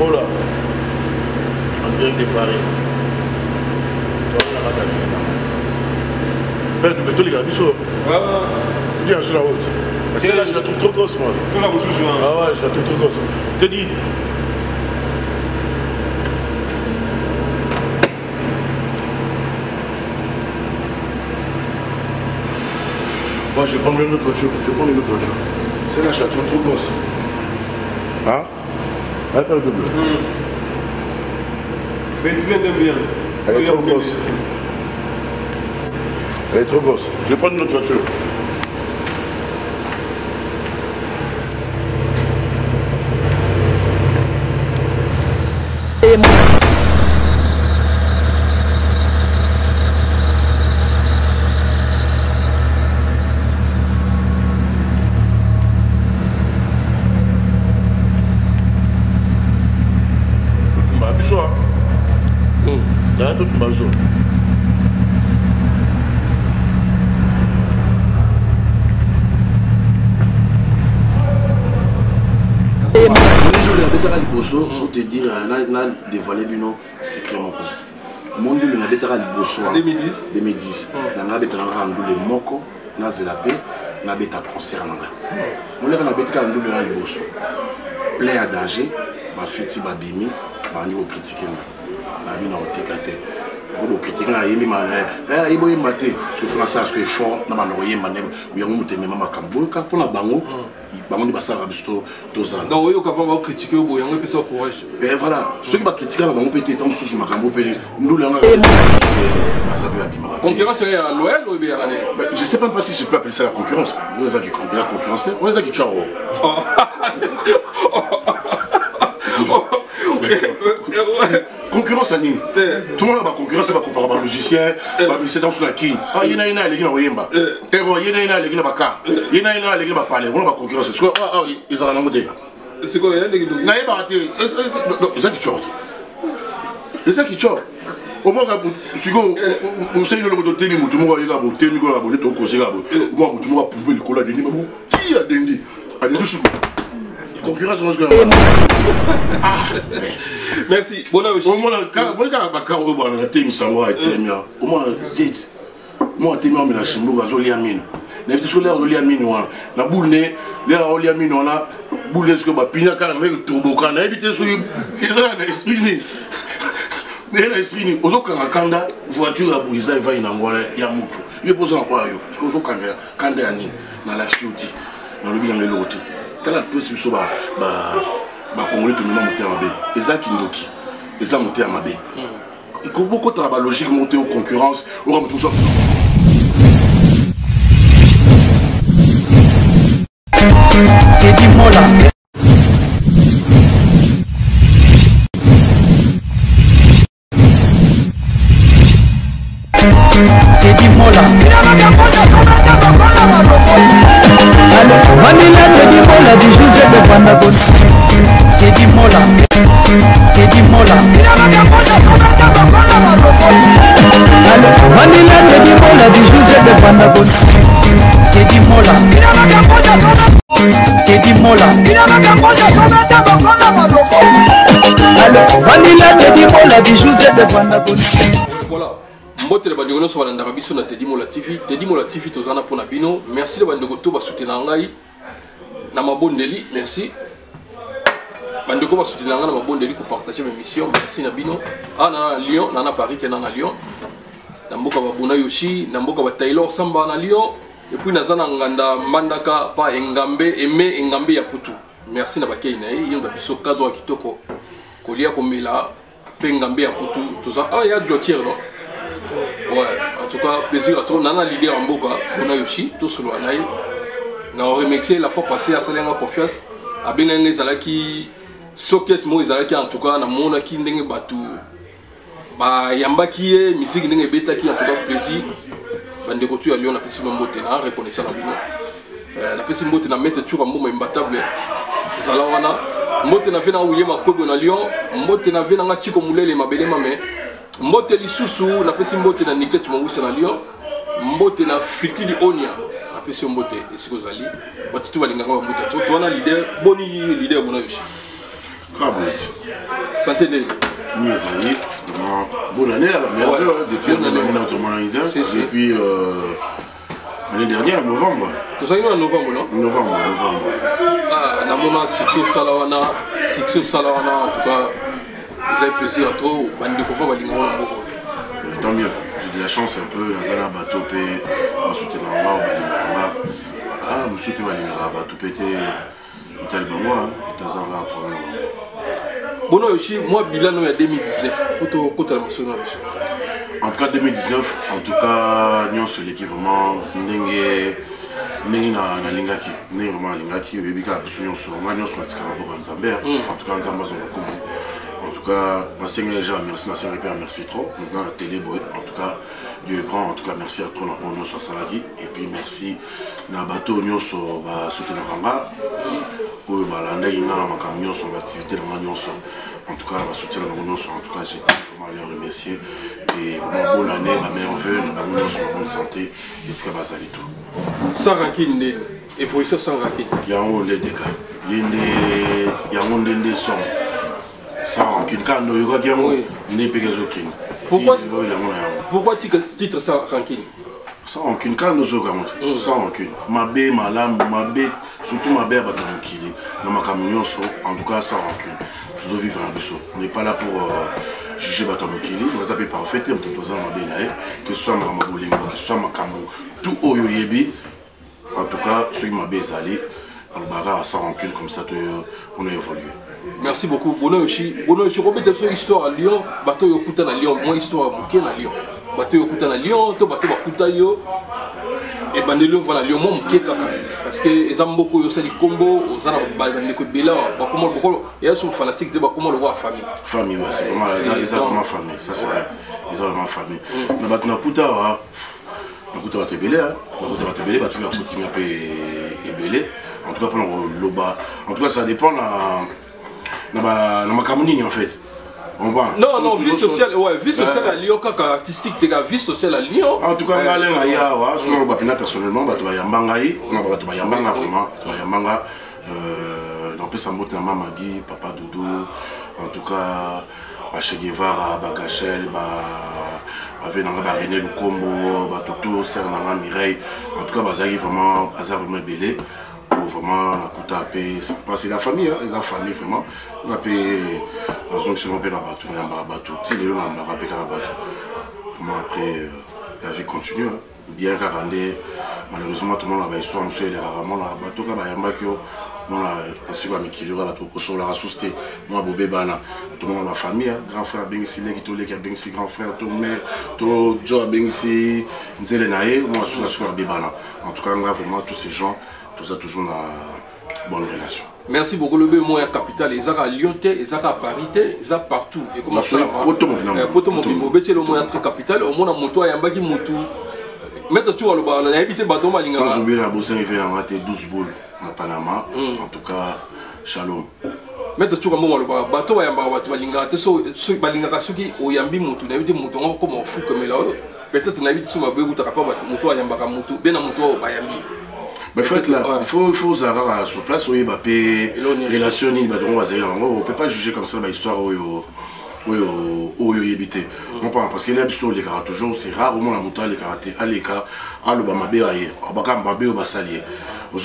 Mola, en direct de Paris. Père, tu peux te lire, Bissot. Viens sur la route. Celle-là, je la trouve trop grosse, moi. Tu la reçu sur un. Ah ouais, je la trouve trop grosse. Je te dis. Moi, je vais prendre une autre voiture. Celle-là, je la trouve trop grosse. Hein? Attends, double. Elle est trop grosse. Elle est trop grosse. Je vais prendre une autre voiture. Pour te dire, on a dévoilé du nom secrètement. Mon Dieu, on a déterré le bosso en 2010. On a déterré le moko, on a zélapé, on a déterré le concert. On a déterré le bosso. Plein à danger, ma fête, ma bimi, ma niveau critiqué. Ma bimi, on a déterré. On a critiqué, on a aimé ma mère. Il faut mater. Parce que français, parce que fort, on a envoyé ma mère. On a monté ma maman Cambo. Quand on a bango, bango de bassar rabisto tozala. Donc oui, quand on va critiquer, on a peu ça courage. Et voilà, ceux qui vont critiquer, on peut être en sous ma Cambo. Nous les concurrence est loyale ou bien? Je ne sais même pas si je peux appeler ça la concurrence. Vous avez qui la concurrence, vous avez qui tchao. Concurrence à Nini. Tout le monde a concurrence, c'est pas comparable à logicien, c'est dans la king. Ah, il y en a les gens qui ont yemba. Il y en a les gens qui ont baka. Il y en a les gens qui ont parlé. On a concurrence. Ah, ils ont la montée. C'est quoi, il y a les gens qui ont raté. C'est ça qui tchao. C'est ça qui tchao. Au moins, si vous savez le côté de tout le monde a voté, tout le monde a voté, tout le monde a pompé le cola de Nini. Qui a dendi? Allez, tout concurrence, on se merci. Bon, aussi. Au moins, quand on a été mis en voie, au moins, zit. Moi, je suis la chimie, je suis liamine. Je suis liamine. La boule, les liamine, on a boule, ce que je pina, car on a turbo, on a évité sur l'esprit. L'esprit, aux autres, quand on a voiture à Bouisa, il va y avoir un Yamutu. Il pose en quoi, parce que quand on a dans la chute, dans le bilan de l'autre. Quand la police est Congolais, tout le monde monté en B. Et ça qui ndoki. Et ça monté en B. Il faut beaucoup de travail logique monter aux concurrences. On va tout ça. Teddy Mola. Teddy Mola. Vanilla Teddy Mola du Joseph de Pandagon. Teddy Mola. Teddy Mola. Vanilla Teddy Mola du Joseph de Pandagon. Teddy Mola. Teddy Mola. Vanilla Teddy Mola du Joseph de Pandagon. Voilà. Mbote le bandeko nyonso balandaka biso na Teddy Mola TV. Teddy Mola TV tozana pona bino. Merci le bandeko to basoutenir ngai na mabondeli. Merci. Bandeko basoutenir ngai na mabondeli ko partager mes missions. Merci na bino. Ah na Lyon, na Paris, na Lyon. Na mboka babuna yoshi, na mboka ba Taylor Samba na Lyon. Et puis nazana nganda mandaka pa engambe aimé engambe ya putu. Merci na bakei na ye yonda biso cadre kitoko. Kolia komela pe engambe ya putu. Toza ah ya glotier non. Ouais, en tout cas, plaisir à toi. Nana leader en Boka, Bona Yoshi, tout sur l'anaï. N'a remercié la fois passée à Salenga confiance. A bien les alaki, socket mo izalaki en tout cas, na mona ki ndenge batu. Ba yamba ki est, musique ndenge beta qui en tout cas plaisir. Bande kotu à Lyon, na pesi mbote na reconnaissant la bino. Na pesi mbote na mettre toujours en mot imbattable. Zalawana, mbote na vena William Akwebo na Lyon, mbote na vena nga Chiko Mulele mabele mame. Mbote lisusu na pesi mbote na Niket Mawusa na Lyon, mbote na Fikili Onia na pesi mbote esiko zali batutu balinganga mbote to wana leader boni leader bona yoshi Santé Ndenge. Bonne année à la meilleure depuis depuis l'année dernière, novembre. Tout ça, il est en novembre, non? Novembre. Ah, dans mon Sixo Salawana, en tout cas, vous avez plaisir à trop. Tant mieux. J'ai de la chance un peu. Nazala bateau pe, on soutenir là, voilà, monsieur pe balingara bateau pété, Italie bangoa, et Tazara problème. Bon, aussi, moi, bilan il y a 2019. En tout cas 2019, en tout cas, nous sommes l'équipement Ndenge na lingaki, Ndenge vraiment lingaki, Bébika nous sommes en tout cas nous sommes en tout cas, merci, merci trop. Maintenant, la télé, en tout cas, Dieu est grand, en tout cas, merci à toi, nous sommes salariés. Et puis, merci, na bateau, nous sommes soutenir Ranga. Pour l'activité, en tout cas, on va soutenir nous sommes. En tout cas, j'étais vraiment à les remercier. Et vraiment, bonne année, ma mère veut, nous sommes en bonne santé. Et ce qu'il y a tout. Sans rancune, évolution sans rancune. Il y a un des dégâts. Il y a un des sommes. Sans rancune, quand nous avons pourquoi titre sans rancune? Sans rancune, quand nous avons sans rancune. Ma belle, ma lame, ma belle, surtout ma belle, en tout cas sans rancune. Nous vivons un peu. On n'est pas là pour juger Batamukili. Nous avons parfait, que ce soit ma Mabolingo, que ce soit ma Kamou, tout Oyoyebi. En tout cas, ceux qui m'ont bézali, on sans rancune comme ça, on a évolué. Merci beaucoup. Bonheur aussi. Bonheur aussi. Combien de histoire à Lyon? Bateau Yokuta à Lyon. Moi, histoire à Mouké à Lyon. Bateau Yokuta à Lyon. Toi, bateau Bakuta yo. Et Bandelion, voilà, Lyon, moi, Mouké kaka. Parce que les Amboko, ils ont des combos, ils ont des Bela. Il y a des fanatiques de comment le voir famille. Famille, ouais, c'est vraiment, ils ont vraiment famille. Ça, c'est vrai. Ils ont vraiment famille. Mais maintenant, Kuta, Nakuta va te belé, Nakuta va te belé, Bateau Yakuti va te belé. En tout cas, pour le loba. En tout cas, ça dépend dans ma Cameroun en fait. Non, vie sociale, ouais, vie sociale à Lyon, artistique, vie sociale à Lyon. En tout cas, personnellement, tu vas Yambangaï, tu vas Yambanga vraiment, tu vas Yambanga, dans Pessamot, Mamagi, Papa Doudou, en tout cas, Che Guevara, Bagachel, avec René Lukombo, Batutu, Serna Mireille, en tout cas, Bazari vraiment, vraiment belé. Vraiment, la Kuta c'est la famille, la famille vraiment. On a payé la zone qui se rappelle la bateau, on a bateau, on a rappelé la bateau. Vraiment après, la vie continue. Bien garandé, malheureusement tout le monde a eu soin, monsieur, il y a rarement la bateau, il y a un bateau, on a su qu'il y aura bateau, on a assusté, moi, Bobé Bana, tout le monde a la famille, grand frère Bengsi, qui a Bengsi, grand frère, tout mère, tout Joe Bengsi, Nzelenae, moi, je suis la Bébana. En tout cas, on a vraiment tous ces gens. Tout ça toujours une bonne relation. Merci beaucoup. Le B moyen capital, ils sont à Lyon, ils sont à Paris, ils sont partout. Et comment ça va? Le moyen très capital, au moins à moto, il y a un bagi moto. Mettre tout à l'eau, on a habité bateau Malinga. Sans oublier la bourse, il fait en raté 12 boules à Panama. En tout cas, shalom. Mettre tout à l'eau, bateau Malinga, ceux qui ont yambi moto, on a habité moto, comme on fout comme là. Peut-être qu'on a habité sur ma bébé, tu n'as pas moto à Yambaka moto, bien à moto au Bayambi. Mais fait là, il faut Zara sur place, oui, bah, relation, on ne peut pas juger comme ça l'histoire où il habité. Parce que l'histoire, les karatés, toujours, c'est rare, au moins la moto, les karatés, à l'écart, à le bamabé, à Bakambabé, au Bassalier. Il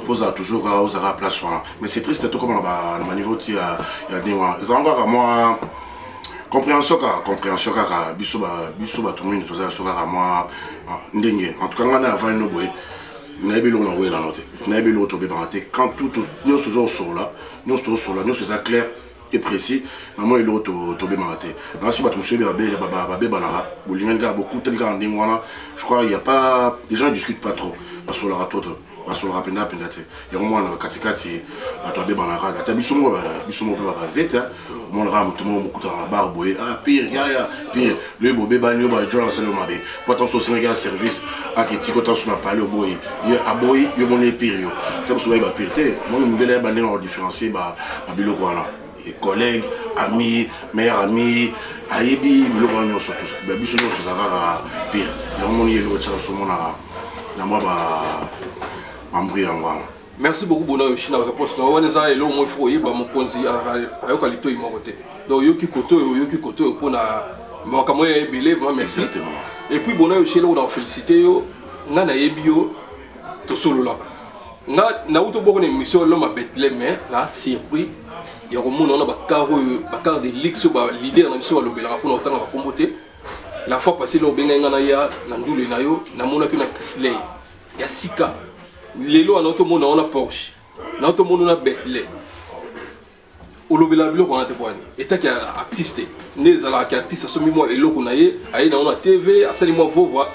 faut toujours Zara place. Mais c'est triste, tout comme à niveau, il y a des mois. Ils ont encore à moi. Compréhension car biso tout le monde tout ça à moi ndenge en tout cas on a avant nos boy n'abelo na la note n'abelo to be quand tout nous sommes sur là nous c'est ça clair et précis maman il auto to be maraté là si bato monsieur baba banara bolinga beaucoup tel gars ndenge wana je crois il y a pas les gens discutent pas trop sur la rato sur le rapenda pendate il y a au moins na katikati bato be banara ta biso mo ba zeta mon ram tout le monde beaucoup dans la barre boy ah pire pire le bobé banyo ba jola selo mabe pourtant so Sénégal service a qui ti kotan sur na parler boy il a boy yo mon pire yo comme so ba pirté moi me délai ba on différencier ba biloko wana et collègues amis meilleurs amis ayebi biloko wana surtout ba biso no so zara pire ya mon yelo cha so mona na moi ba ambri angwa Merci beaucoup Bona Yoshi na réponse na wana za elo mo faut yeba mo konzi ayoka lito yi mokote donc yoki koto pour na makambo ya ebele vraiment merci et puis Bona Yoshi là on a félicité yo nga na yebi yo to solo là nga na uto boko na émission l'homme à Bethlehem mais là surpris ya komona on a bakar de lix ba leader na biso ba lobela pour na tanga ba kombote la fois passée lo benga nga na ya na ndule na yo na mona ki na Kisley ya sika lelo anoto mona on a Porsche anoto mona na Bethlehem olobela biloko na te kwani etaki artiste nezala ki artiste somi mo eloko na ye ayi na on TV asali mo vovwa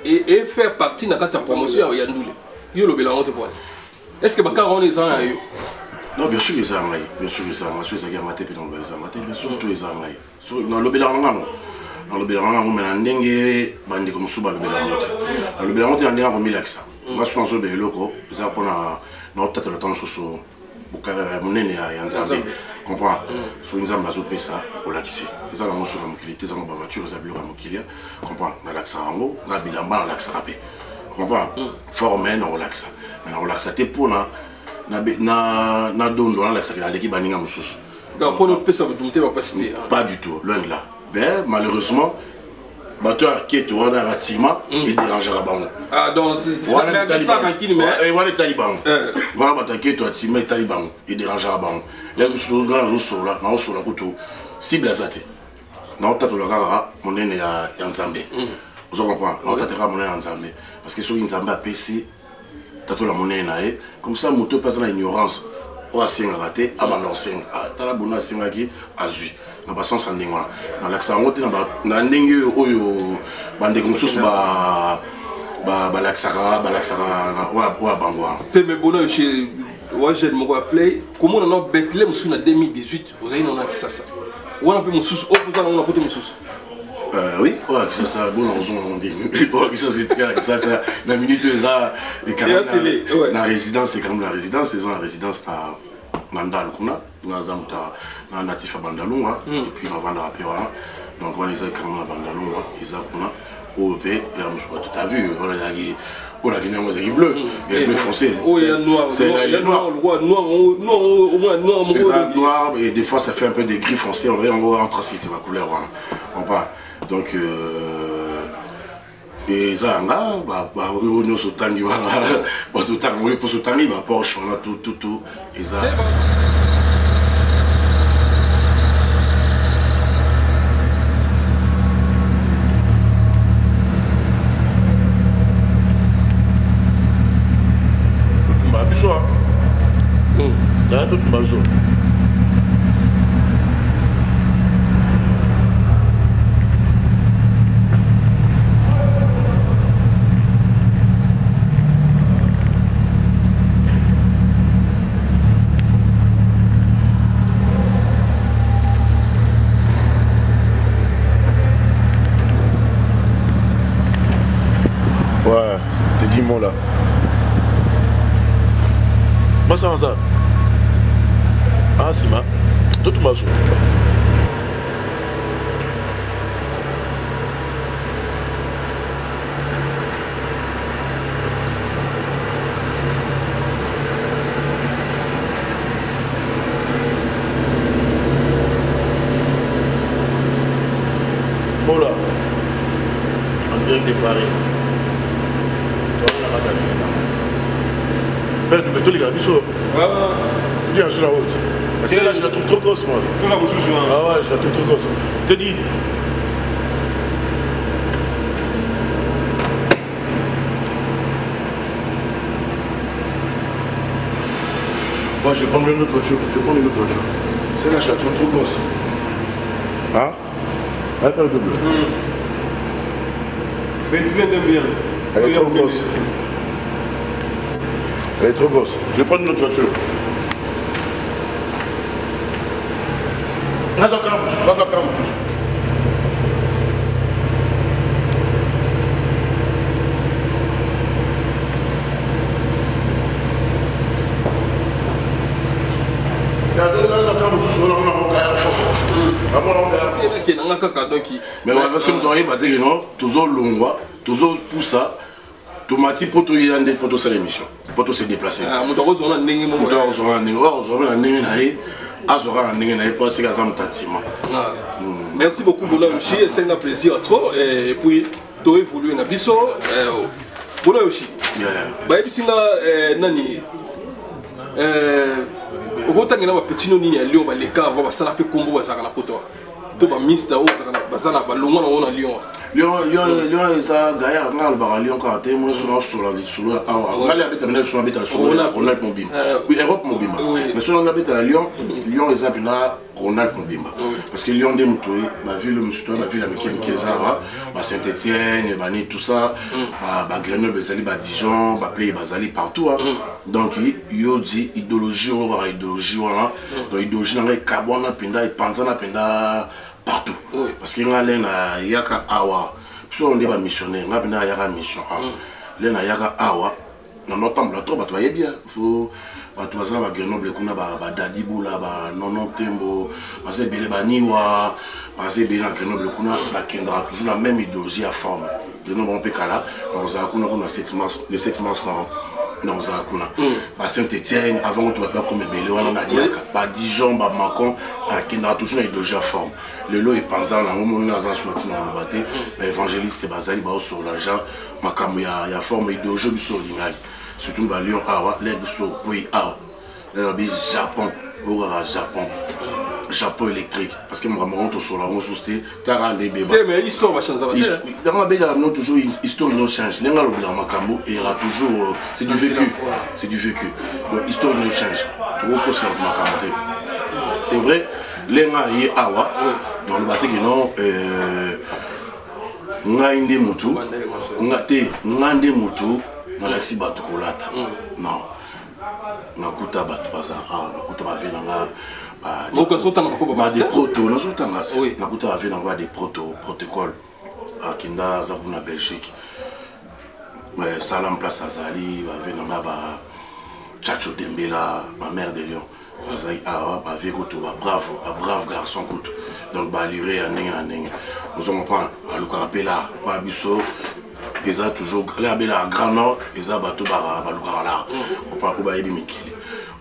et faire partie na kati promotion ya ndule yo lobela na te kwani est-ce que bakar on est en yo non bien sûr ils ont bien sûr ils ont ça qui a maté puis dans les amatés bien sûr tous ils ont sur dans lobela ngano dans lobela ngano mais ndenge bandi comme suba lobela ngano ndenge ko milakisa moi je pense que beloko ça pour na tata le temps sur buka monene ya nzambe comprend sur nzambe azo pesa olakisi ça la mosu comme qualité ça ba voiture ça bilo comme kilia comprend na laksa ngo na bilamba na laksa rapé comprend formé na relaxa mais na relaxa te pour na dondo na laksa la l'équipe baninga mususu donc pour notre pesa budumte va pas citer pas du tout loin de là mais malheureusement batteur qui est dans le bâtiment il dérangera bango ah donc c'est ça tranquille mais voilà les talibans voilà batteur qui est dans le taliban il dérangera bango là nous là sur la couteau cible azate na otata la kaka monene ya nzambe vous comprenez na otata ka monene ya nzambe parce que sur nzambe a PC tato la monene na e comme ça moto passe na ignorance o asenga raté abandon senga tala bona senga ki azui na ba sens ndenge wana na laksa ngote na ndenge oyo bande comme sous ba laksara wa bangwa te me bona chez wa jeune moko appelé comment on a Bethlehem sous na 2018 vous avez non ça on a peu mon sous opposant on a poté mon sous oui ça bon on dit bon ça la minute ça des canaux la résidence c'est comme la résidence c'est en résidence à Mandal kuna na zamta na natif Bandalunga et puis on va la paix donc on les a quand même Bandalunga ils a kuna OP et tout à vu voilà il y a pour la Guinée c'est bleu et bleu foncé oh il y a noir c'est noir au moins noir et des fois ça fait un peu des gris foncés on va entre c'est ma couleur on pas donc et ça bah on se tangi voilà bah tout temps oui pour se tangi bah Porsche là tout et ça bah biso là tout bazo là. Moi ça va. Ah c'est ma. Tout ma joue. Voilà. En direct de Paris. Père de béton, les gars, biso. Bien sur la route. Celle-là, je la trouve trop grosse, moi. Tout la bouche. Ah ouais, je la trouve trop grosse. Je te dis. Moi, je vais prendre une autre voiture. Celle-là, je la trouve trop grosse. Hein? Attends, double. Bethlehem de bien. Elle est trop grosse. Elle est trop grosse. Je vais prendre une autre voiture. Attends, mais parce que nous avons toujours longue, toujours pour ça. Tomati poto yande poto ça l'émission. Poto se déplacer. Moutaro zona ndenge mo. Moutaro zona ndenge. Oh zona ndenge na ye. Azora ndenge na ye pour se kaza mtatima. Merci beaucoup Bona Yoshi, c'est un plaisir trop et puis to évoluer na biso Bona Yoshi. Ba ebisinga nani okotangela ba petit noni ya Lyon ba leka ba sala pe kombo ba zaka na poto. To ba mister o bazana ba longo na ona Lyon. Lyon eza Gaillard na le Lyon quand t'es moi sur la sur on a la bête amener sur la bête sur Ronald Mobimba. Oui, Europe Mobimba. Mais sur la bête à Lyon eza bina Ronald Mobimba. Parce que Lyon demutoi, ba ville monsieur ba ville américaine Kezara, ba Saint-Étienne, ba ni tout ça, ba Grenoble bazali ba Dijon, ba play bazali partout. Donc yo dit idéologie on va idéologie voilà. Donc idéologie na kabona penda et panzana penda partout. Parce qu'il y a un yaka awa. Si on est pas missionnaire, on a une yaka mission. Il y a un yaka awa. Dans notre temps, on va bien. Il faut que on va Grenoble, on a Dadi Boula, non Tembo, parce que Baniwa, parce que Grenoble, on a toujours la même idéologie à forme. Grenoble, on peut là. On a 7 mars, le 7 mars non ça a Saint-Étienne avant que tu vas comme Bélé on a Diaka Dijon Macon qui n'a toujours une idéologie à forme le lot est pensant là on a dans le baté l'évangéliste Bazali ba sur l'argent makamu ya forme idéologie sur l'image surtout ba Lyon awa les sur pays awa le Japon au Japon électrique parce que moi monte sur la on sousté t'as des bébés mais histoire va changer dans la belle non toujours une histoire ne change les ngalo dans makambo et il y aura toujours c'est du vécu donc histoire ne change tout repose sur makambo c'est vrai les ngai awa dans le bateau que non ngainde mutu ngate ngande mutu ngalaxi batu kolata non nakuta batu baza nakuta ba vena nga des proto des protocoles à Kinda Zabuna Belgique mais Salam Place Azali ba Chacho Dembela ma mère de Lyon Azali awa ba vegoto ba brave garçon kutu donc ba liré à nenga nous on prend ba lukarapela ba biso déjà toujours la bela Grand Nord eza bato ba lukarala on parle ba yebi mikili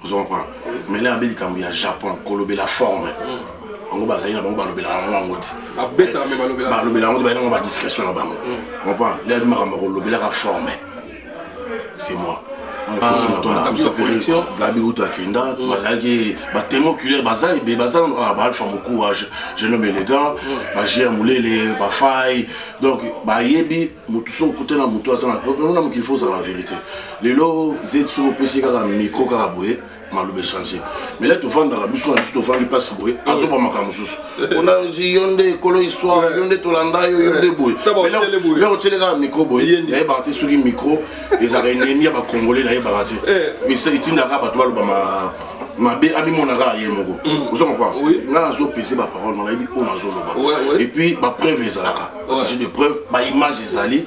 vous comprenez mais là il y a Japon colober la forme on va essayer de balober la langue a beta mais balober la langue on va discrétion là-bas on comprend là il la forme c'est moi Gabi Outa Kinda, témoin oculaire, Bazaï, Bazan, Alpha Moko, jeune homme élégant, Bagir Moulé, Bafaï, donc Bayebi, Moutousson, côté la Moutouazan, non, qu'il faut savoir la vérité. Les lots, Zetsu, PC, Micro, Caraboué, Maloubé changé. Mais là, tu vends dans la bouche, tu vends les passes boué, à ce moment on a dit Yonde, Colo Histoire, Yonde Tolanda, Yonde Boué. Mais là, on tient les micro boué, il y a battu sur les micros, et ça a une émir à Congolais, il y a battu. Mais c'est une arabe à toi, ma bé ami mon arabe, il y a mon go. Vous comprenez? On a un PC, ma parole, on a dit, on a un et puis, ma preuve est là. J'ai des preuves, ma image est allée.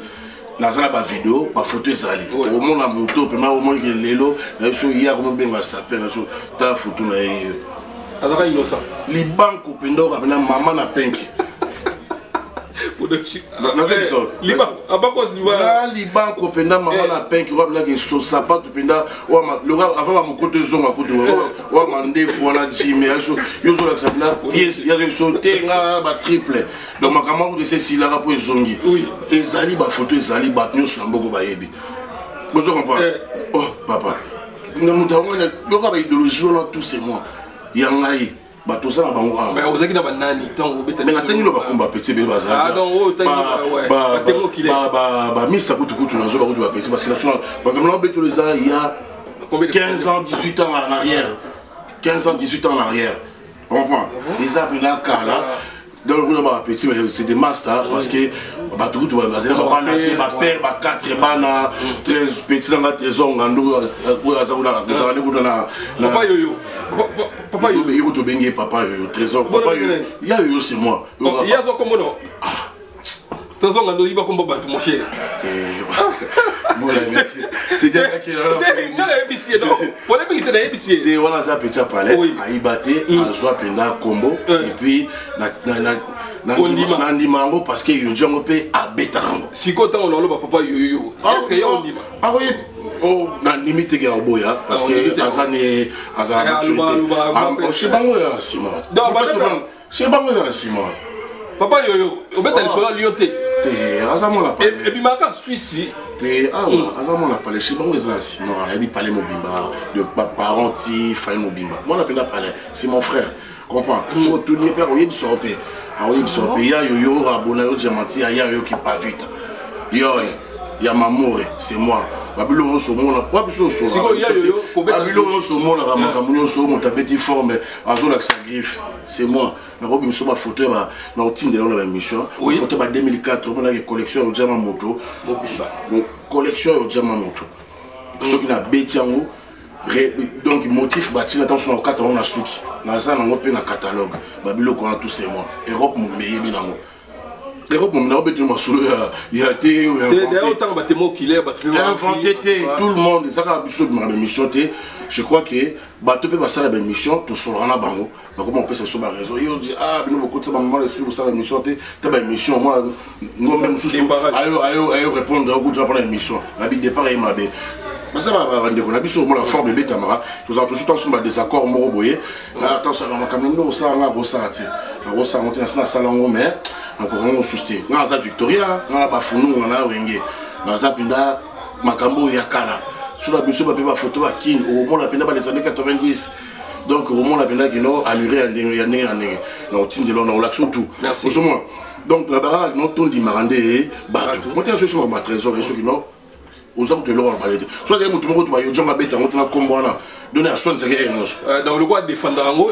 Dans la vidéo, ma photo est allée. Au moins la moto, puis au moins il est là. Il y a comment bien ma sapin, ta photo là. Alors il ça. Les banques au pendant avec maman na penki. Les banques, à pas quoi tu vois. Les banques au pendant maman na penki, on a que so sapat au pendant. Le gars avant mon côté zone à côté. On a mandé fois la gym, yo zo la sapina pièce, il y a eu sauté nga ba triple. Donc ma camarade de ces six là pour zongi. Ezali ba photo ezali ba news na mboko ba yebi. Vous comprenez? Oh papa. Nous avons une idéologie on a tous ces mois. Yangai ba tout ça na bango. Mais vous avez na nani tant vous beta. Mais na tani lo ba komba petit bébé bazali. Ah donc oh tani ouais. Ba misa kutu kutu na zo ba kutu ba petit parce que ba comme là beto les il y a 15 ans 18 ans en arrière. 15 ans 18 ans en arrière. On comprend. Les abina kala. Dans le groupe petit mais c'est des masters parce que ba tout tu vas baser ba naté ba père ba 4 bana 13 petits dans 13 ans ngando azakuna kuzana kuna na papa yoyo papa yoyo to bengi papa yoyo 13 ans papa yoyo ya yoyo c'est moi il y a ça comme non toute façon, on va combattre battre mon cher. C'est déjà qui est là. Voilà, ça petit palais. A ibaté, a joie pendant combo. Et puis, Nandi Mango parce que Yojang Pe a Betarango. Si quand on a le papa Yoyo, est-ce qu'il y a un Ndima? Ah oui, oh, na limite que Oboya parce que Azane Azana maturité. Chez Bango ya Simon. Chez Bango ya Simon. Papa Yoyo, au bête elle sera lyoté. Te Azamon la parlé. Et puis Maka Suisse. Te Azamon la parlé chez Bango ya Simon. Il parler Mobimba de parents ti Faye Mobimba. Moi la peine parler, c'est mon frère. Comprends? Faut tourner faire oyer du sortir. Ah oui, il y a Yoyo, Rabonayo, Diamanti, il y a Yoyo qui pas vite. Il y a Mamour, c'est moi. Babylon, on se montre, pas plus au sol. Babylon, on se montre, Ramakamouno, on monte à petit forme, à zone avec sa griffe. C'est moi. Je me suis fauteuil, je me suis fait une mission. Je fauteuil en 2004, on a une collection au Djamamoto. Une collection au Djamamoto. Ce qui n'a pas donc motif bâti attention au 4 ans on a souki na ça na ngope na catalogue babilo ko tous ces mois Europe mon meilleur binango Europe mon na betu masolo ya té ou autant ba témo qu'il est inventé tout le monde ça ka biso de ma mission té je crois que bato pe ba ça la mission to solana bango ba comment on peut se sur ba réseau yo dit ah bino beaucoup de ça maman l'esprit pour ça la mission té ta ba mission moi ngo même sous ayo répondre au goût de la mission la bi départ et ma bé. Parce que on a vu sur la forme de Bétamara, nous avons toujours sur des accords moroboyés. Attention, on a quand même nous ça, on a ressenti. On a ressenti dans la salle en mer, encore on sousté. On a Victoria, on a Bafounou, on a Wenge. On a Pinda, Makambo et Akala. Sur la mission, on a photo à Kin, au moment de les années 90. Donc, au moment de la Pinda, on a alluré à Ndé, on a Tindé, on a l'action tout. Merci. Donc, la baraque, nous avons dit Marandé, Batou. On a sur ma trésor et ceux qui n'ont. Aux autres de l'or, soit des moutons qui ont déjà bête en montant comme moi, donner à son dans le roi défendre en haut.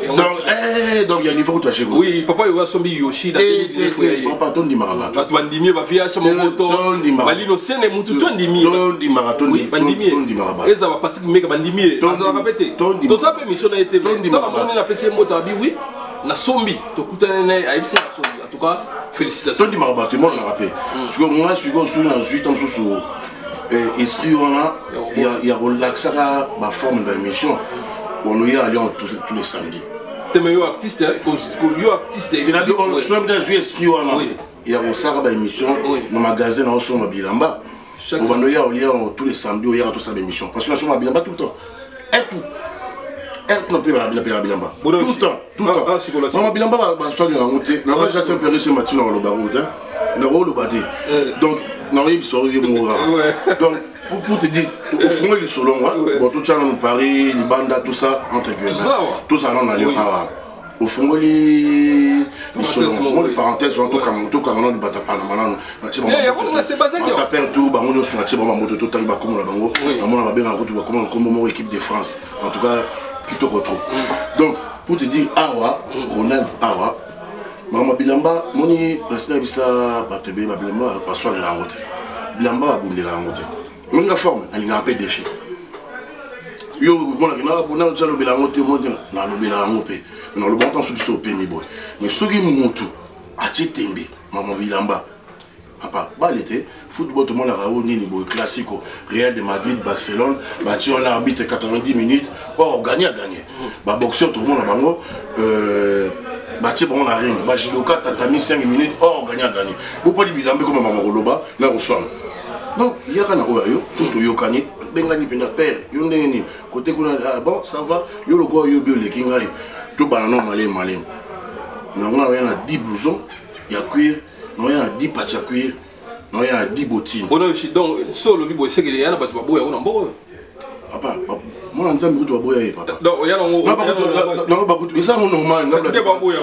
Donc il y a un niveau de chez vous. Oui, papa, il va sommer Yoshi. Papa, dit marathon. Tu vas dire, va faire à mon moto. Balino Sen et Moutou, tu dis marathon. Et ça va Patrick Mega Bandimi. Ça va répéter. Tout ça, mission a été. Dans la monnaie, la PC Motabi, oui. Na sombi, tu coûtes un œil à Ipsi. En tout cas, félicitations. Tu dis marathon, moi, on l'a rappelé. Parce que moi, je suis dans 8 ans sous. Esprit il y a relaxé la forme de l'émission. On y a tous les samedis. Tu es artiste, tu as dit on soit dans esprit il y a relaxé la émission dans le magasin dans son Bilamba. On va nous y aller tous les samedis, il y a tout ça l'émission parce que nous sommes à Bilamba tout le temps. Et tout. Elle n'a pas la Bilamba. Tout le temps, tout le temps. Maman Bilamba va soit dans la route. Là j'ai un peu réussi matin dans le baroud. Dans le bâti. Donc non, il sort donc pour te dire au fond du salon bon tout ça nous Paris les bandas tout ça entre guillemets tout ça on a au fond les salon moi les parenthèses sont tout comme on bata pas maintenant on s'appelle tout bah on sur la table moto total bah comme la bango on a bien en route comme équipe de France en tout cas qui te retrouve donc pour te dire awa Ronald awa Maman Bilamba, moni nasina bisa batebe Bilamba paswa na ngote. Bilamba abundela ngote. Monga forme, alinga pe défi. Yo mona kina bona jalo bilangote mona na lobela ngope. Na lo bon temps sur biso pe mi boy. Mais soki mutu ati tembe Maman Bilamba. Papa, l'été, football tout le monde a réuni niveau classique, Real de Madrid, Barcelone, bâti on a arbitre 90 minutes, or gagné à gagner. Bah boxeur tout le monde a bango, bâti bon la ring, bah judoka tatami 5 minutes, or gagné à gagner. Vous pouvez dire comme Maman Roloba, là au soir. Non, il y a un oyo, surtout yo kani, bengani pena père, yo ndeni, côté qu'on a bon ça va, yo le quoi yo bio le kingai, tout banano malé. On a 10 blousons, il y a cuir. Non, il y a 10 patchs à cuir, non, il y a 10 bottines. Donc, solo bibo, c'est qu'il y a un bateau à boire, on en boit. Papa, moi, on a un peu de boire, papa. Non, il y a un peu de ça, on normal.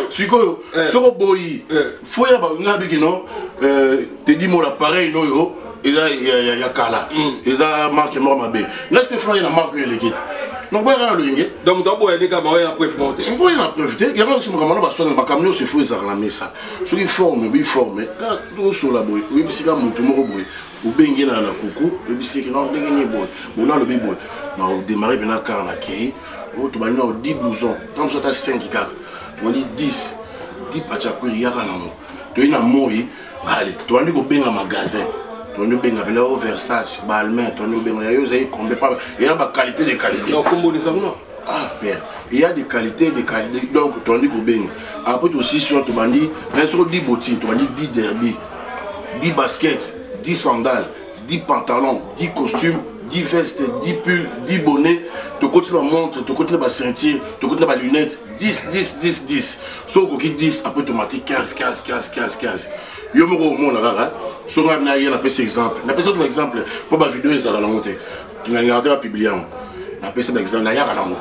Si quoi, sur boy, faut y avoir un habit, non, te dis moi l'appareil, non, il y a Kala, il y a marque Mormabé. Laisse que frère, il y a marque l'équipe. Donc, donc, tu as des camarades à profiter. Il faut en profiter. Il y a un camarade qui a un camion, c'est fou, ils ont ça. Ceux qui forment, ils forment. Quand tout sur la boue, oui, c'est comme tout le monde, ou bien il y a un coucou, et puis c'est que non, il y a un boy. On a le bébé. On a démarré bien à Karnaki. Tu vas avoir 10 blousons. Quand tu as 5 cartes, tu vas dire 10 patchakouis, il y a un amour. Tu as un amour, allez tu as dit benga magasin tu as dit benga bela au Versace Balmain tu as dit benga yo zai combien pas il y a ba qualité de qualité non combo des amuna ah père il y a des qualités donc tu as dit benga après aussi sur tu bandi mais sur 10 bottines tu as dit 10 derby 10 baskets 10 sandales 10 pantalons 10 costumes 10 vestes, 10 pulls, 10 bonnets, tu continues à montre, tu continues à ceinture, tu continues à lunettes, 10, 10, 10, 10. Sauf que 10, après tu m'as dit 15, 15, 15, 15, 15. Yo me go mon ara, so nga na yena pese exemple. Na pese par exemple, pour ma vidéo ça la monter. Tu n'as regardé pas publier. Na pese par exemple na ya la mo.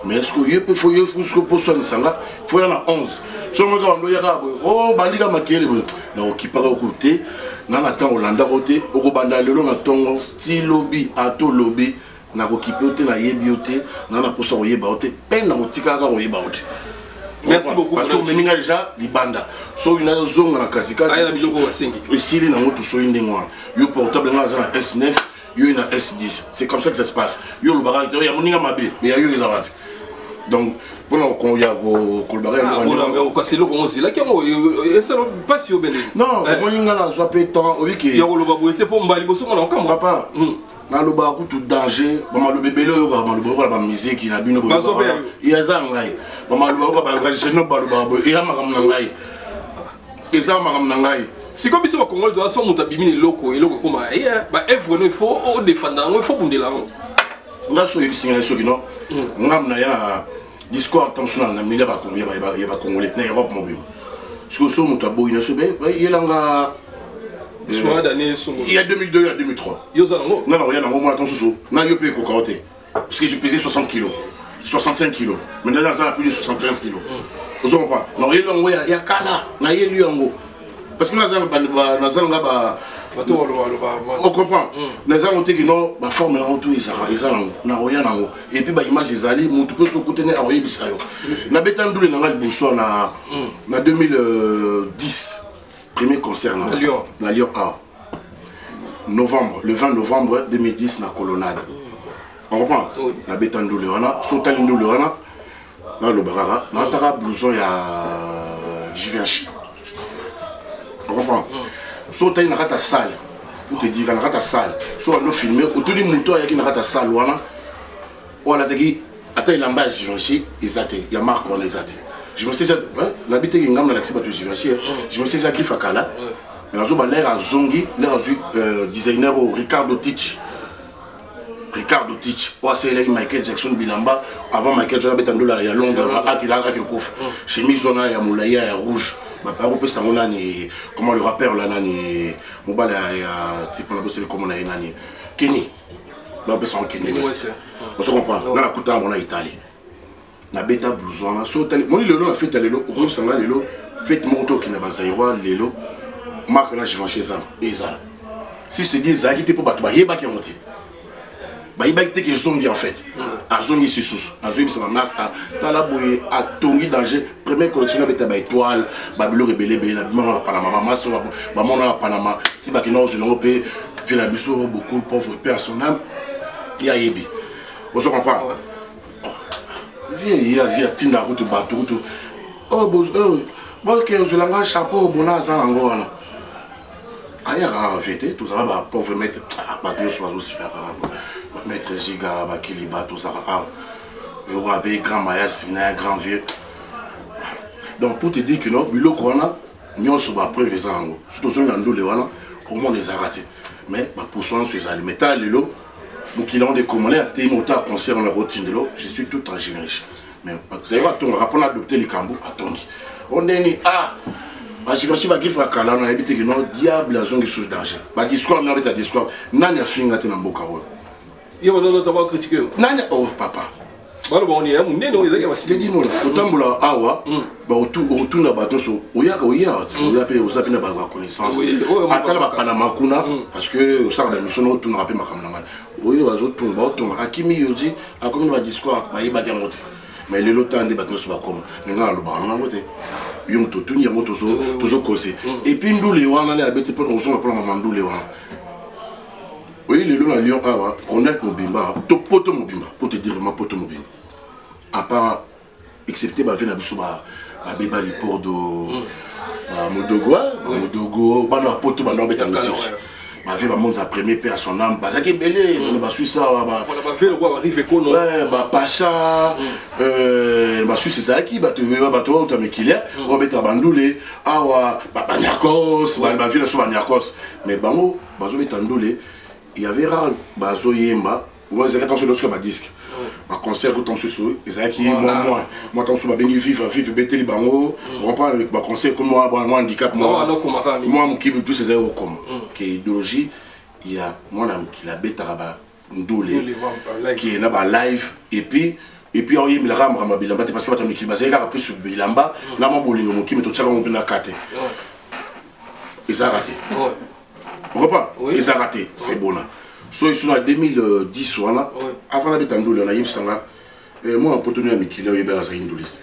Mais est-ce que yo peut faut yo faut pour son sanga, faut y en a 11. So nga ndo ya ka oh bandika makele na okipa ka côté. Nana temps Hollanda côté okobanda lelo na tongo ti lobby ato lobby na kokipe ote na yebi ote nana posa oyeba ote peine na kotika ka oyeba ote. Merci beaucoup parce que meninga déjà libanda so ina zonga na katika aya na biloko wasengi isili na moto so indengwa yo portable na za S9 yo ina S10 c'est comme ça que ça se passe yo le bagage ya moninga mabe mais yo eza wapi donc non, quand il y a le bagage, non, il y a un peu de temps. Il y a un papa, dans le bagage, tout danger. Le bébé, la musique, il a bien il y a ça. si comme ça, Congo doit s'en monter bimini locaux et locaux comme il faut défendre, il faut bonder là. On a sauvé le non. On a discours attention na milieu ba congolais na Europe mobile parce que so muta boy na sobe il y a 2002 il y a 2003 non rien non moi attention na yo pe ko kaoté parce que je pesais 60 kg 65 kg maintenant ça a plus de 75 kg vous comprenez non il y a kala na yeli yango parce que na zanga ba on comprend. Les gens ont dit que non, la forme est en tout, na rien nango. Et puis bah image des ali, mon tout peut se côté na oye bisayo. Na betandu le nanga bosso na 2010 premier concert na Lyon A. Novembre, le 20 novembre 2010 na Colonnade. On comprend. Na betandu le wana, sotalindo le wana. Na le barara, na tara blouson ya Givenchy. On comprend. So tu as ta salle pour te dire que ta salle soit on a filmé autour du moto il y a ta salle wana on a dit attends il emballage Givenchy exacté il y a marque on les até je me sais ça l'habité qui ngam na l'accès de Givenchy je me sais ça qui fakala mais zo ba l'air à zongi l'air à designer au Ricardo Tich ou c'est Michael Jackson Bilamba avant Michael Jackson betando la ya Londres à qui là qui couvre chemise on a ya moulaya ya rouge comment le rappeur là nani mobile type on a bossé comme on a nani Kenny on a son Kenny on se comprend on a la couta on a Italie na beta blouson na so tali mon lelo na fait lelo au groupe sanga lelo fait moto qui na bazaïwa lelo marque na Givenchy ça et ça si je te dis ça qui était pour battre ba yeba qui monter ba yeba qui te zombie en fait a zombie c'est sous a zombie c'est ma master tala boye a tongi danger première collection beta ba étoile ba bilo rebelle be na bima na Panama maso ba mona na Panama si ba kino zo longo pe fait la biso beaucoup de pauvres personnes il y a yebi on se comprend il y a tinda route bateau oh bon que je l'engage chapeau bona za ngo wana aya ra fêter tout ça ba pauvre mettre ba nous soit aussi maître Giga, Bakiliba, tout ça. Il y aura des grands maïs, un grand vieux. Donc pour te dire que non, Bilo Corona, nous sommes à preuve des angles. Surtout si on a nous les voilà, au moins les a ratés. Mais pour soi, sur les aliments, les lots, donc il a des commandes, à tes motards à concert en la routine de l'eau, je suis tout en générique. Mais vous savez, on a adopté les cambous à Tongi. On dit, je vais faire griffe à Kala, on a évité que non, diable a zone sous danger. Ma discours, on a un discours, n'a pas fini à Tenamboka. Il y a un autre critiqué. Oh papa. On est je dis moi, autant là, awa, autour na bateau so, oya pe osapi na ba connaissance. Ata na Panama kuna parce que ça la mission autour na pe makamanga. Oyo bazo tumba otonga akimi yoji akomi ba discours ba yeba dia monte. Mais les lots de bateau so ba comme nga lo ba na ngote. Yong to tuni ya moto so tozo causer. Et puis ndule wana na bete pour on so pour maman ndule wana. Oui, le long à Lyon, Ronald Mobimba, Topoto Mobimba, pour te dire ma poto Mobimba. À part excepté ba vena biso ba beba li pordo ba modogo ba na poto ba no beta musique ba vie ba monza premier père à son âme ba zaki belé ba suisse ba pour la vie le roi arrive kono ouais ba pacha ba suisse zaki ba to ta mekile o beta bandule awa ba nyakos ba vie le so ba nyakos mais bango ba zo beta ndule il y avait rare ba zo yemba moi j'ai attention de ce que ba disque un concert autant sous et ça qui moi tant sous ba bengi vivre beteli bango on prend avec ba concert comme moi handicap moi mon qui plus c'est zéro comme qui idéologie il y a mon ami qui la bête ba ndolé qui est là ba live et puis on y met la rame bilamba parce que pas ton qui basé là plus sur bilamba là mon bolingo mon qui me to tchaka mon na kate et ça raté on repas et ça raté c'est bon là. So ils sont en 2010 avant la bête en doule on a eu ça moi en potonu à Mikile au Yéber à sa indoliste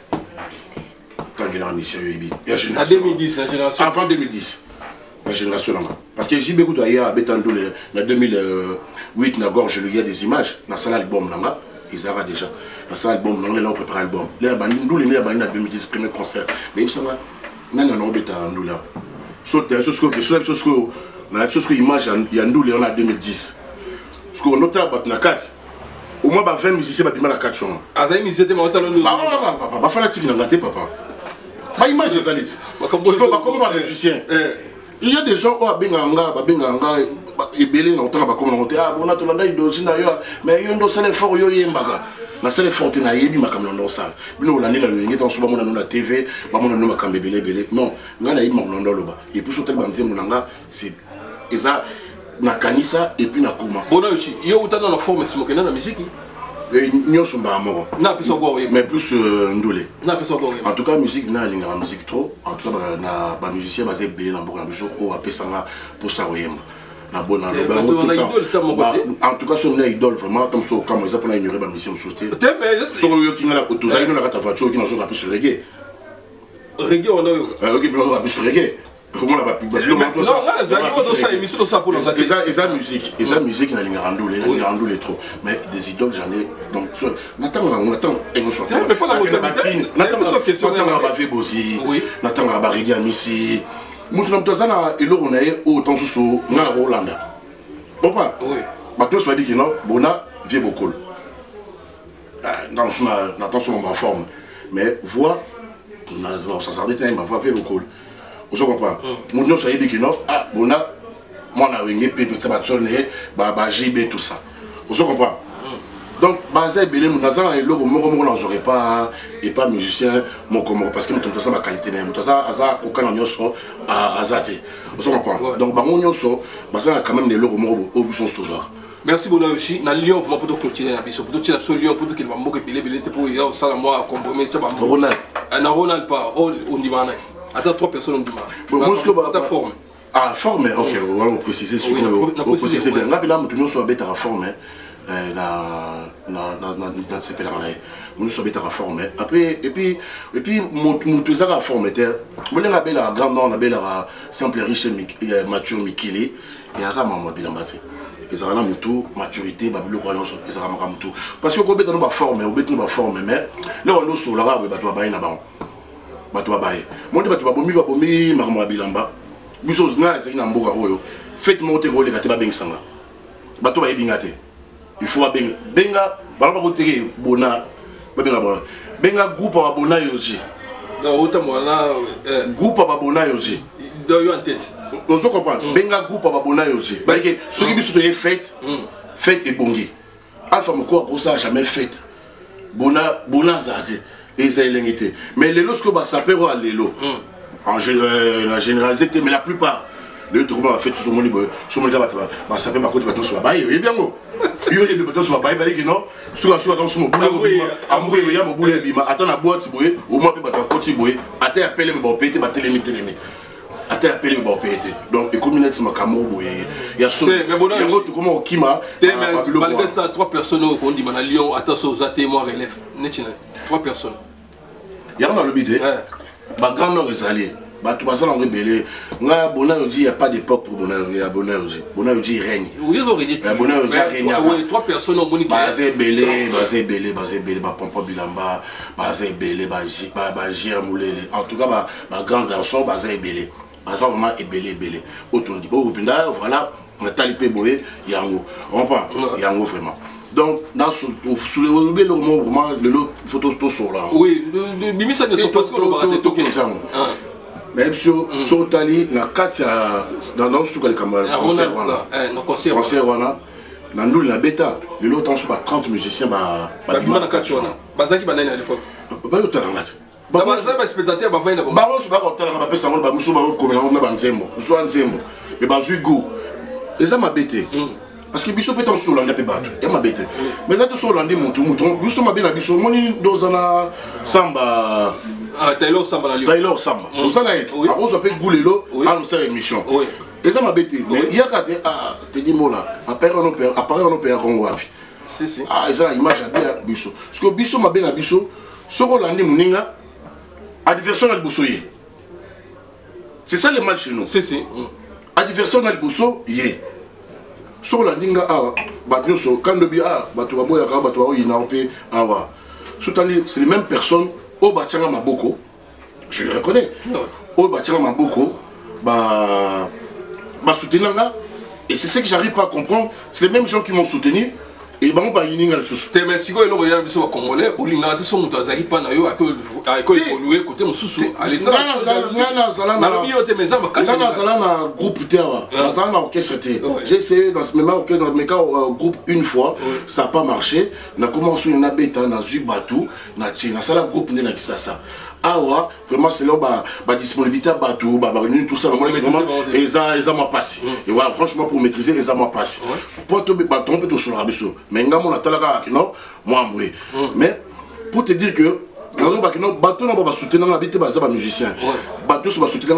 tant qu'il a mission Yébi en 2010 la génération avant 2010 la génération là parce que j'ai beaucoup d'ailleurs à bête en doule en 2008 na gorge il y a des images dans salle album là ils avaient déjà dans salle album là on prépare album là ba ndule ni ba en 2010 premier concert mais ils sont là nana na bête en doule là so des choses que la chose que image il y a ndule on a 2010 parce qu'on note na 4 au moins 20 musiciens ba bima la 4 chons azaï musicien te monta lo ba fanatique na ngate papa ba image ça dit parce que ba comme ba musicien il y a des gens au benganga et belé na otanga ba comme na monter ah bona to landa idosi na yo mais yo ndo sale fort yo yembaga na sale fort na yebi makamno ndo sala bino la nela lo ngeta so ba mona na TV ba mona no makambe belé non ngana yebi makamno ndo loba et puis sotel ba nzembo nanga c'est ça na kanisa et puis na kuma bona aussi yo utana na forme simoke na musique nyonso mba moko na piso go mais plus ndolé na piso go en tout cas musique na linga musique trop en tout cas na ba musicien basé belé na mboko na biso o apesanga pour ça oyemba na bona en tout cas son idole vraiment comme ça comme ça pour na ignorer ba musicien sauter so yo kinga la tozali na kata voiture qui na so ka sur reggae on a yo OK bien on va sur reggae comment la musique na linga randole trop mais des idoles j'en ai donc on attend et on sort mais pas la modernité natanga ba Vebosi natanga ba reggae misi mutu na mtazana eloko na ye autant sous na Rolanda papa ba tous ba dit non bona vie beaucoup dans son attention en forme mais voix ça s'arrête ma voix vie beaucoup. Vous comprenez? Mon nom c'est Ebikino. Ah, bon, moi, on a eu un JB, tout ça. Vous comprenez? Donc, basé belé mon nazan et logo moko n'aurait pas et pas musicien mon comme parce que nous avons ma qualité nous avons aucun nyonso à azate. Vous comprenez? Donc, ba mon nyonso, basé quand même des logo moko au buson toujours. Merci beaucoup aussi. Na Lyon pour pour continuer na biso pour tirer sur Lyon pour qu'il va moko belé pour y a ça moi compromis ça ba Ronald. Na Ronald pas on dit mana. Attends 3 personnes on dit mana. Moi ce que ta forme. Ah forme OK, on va préciser sur le préciser bien. Là nous tenons sur bête à forme dans ces pèlerins nous sommes bête à forme après et puis mon tout ça à forme terre. Moi la belle grande on a belle simple riche mature Mikili et à maman bilambate. Ils ont un tout maturité babilo croyance ils ont un tout parce que quand on va former on va former mais là on nous sur l'arabe bateau baï na ban bateau baï moi de bateau bomi maman bilamba biso zna c'est une mboka oyo faites monter go les gâteaux beng sanga bateau baï bingate il faut benga balaba ko tege bona benga groupe wa bona yoji non autant moi là groupe wa bona yoji yo en tête. On se comprend. Benga groupe à Babona aussi. Parce que ceux qui sont fête et bongi. Alpha Moko pour ça jamais fait. Bona zade et ça l'engité. Mais les lorsque bah ça peut voir les lots. En généralité mais la plupart le tout monde a fait tout le monde sur mon gars bah ça peut pas côté bateau sur la baille. Oui bien go. Yo il bateau sur la baille qui non. Sur dans son boulot. Amour il y a mon boulot bima. Attends la boîte boy au moins peut bateau côté boy. Attends appeler me bon péter ba télémi. Attends appelé le bon pété donc et communauté ma cameroun il y a il y a autre comment au kima malgré ça 3 personnes on dit à Lyon attention aux athées moi relève netina 3 personnes il y a dans le bidé ba grand nord est allé bah tu passes dans le belé. Nga Bona dit il y a pas d'époque pour Bona, il y a Bona dit. Bona dit il règne. Oui, ils ont régné. Bona dit règne. Oui, 3 personnes ont moniqué. Basé belé, bah Pompo Bilamba, basé belé, bah Gir Moulele. En tout cas bah grand garçon basé belé. Basé vraiment belé. Autour dit bon voilà, on a talipé boé yango. On comprend yango vraiment. Donc, sous le moment, vraiment, le photo sur là. Oui, les mises ne sont pas ce qu'on va dire. Mais sur Tali, dans le sous le camarade, concert, dans le bêta, le lot en 30 musiciens, bah, Bazaki banane à l'époque. Bah, il y a bah, bah, spectateur, bah, bah, bah, on se bat au talent, bah, ça, bah, musu, bah, comme on a banzembo, musu anzembo, mais bah, zuigo, et ça m'a bêté. Parce que biso peut être sur l'andé battu, il m'a bêté. Mais là, sur l'andé mouton, biso m'a bien à biso, mon dans un samba. Ah, Taylor Samba. Taylor Samba. Vous savez, on s'appelle Goulelo, à nous faire émission. Et ça m'a bêté. Mais il y a qu'à te dire, moi là, apparaît un opéra Congo. Ah, et ça, l'image a bien biso. Parce que biso m'a bien à biso, sur l'andé mouninga, adversaire à l'boussoyer. C'est ça le mal chez nous. C'est. Adversaire à l'boussoyer, yé. Sur la ninga quand le bia c'est les mêmes personnes au Bachanga Maboko, je le reconnais. Au Bachanga Maboko, soutenir et c'est ce que j'arrive pas à comprendre. C'est les mêmes gens qui m'ont soutenu. Et ben on va y aller le sous. Te merci quoi le royal biso congolais au linga te son mutazaki pa na yo a évoluer côté mususu allez ça na bio te meza makaka na groupe terre na orchestre. J'ai essayé dans ce même orchestre dans mes cas groupe une fois, ça n'a pas marché. Na commencé na beta na zubatu na tina ça la groupe na kisasa. Ah ouais, vraiment c'est là bah disponibilité bateau bah réunir tout ça vraiment et ça m'a passé. Et voilà, franchement pour maîtriser ça m'a passé. Pour te tromper tout sur la biso. Mais nga mon atala non moi oui. Mais pour te dire que bateau n'a pas soutenir la bité bah ça ba musicien. Bateau ça va soutenir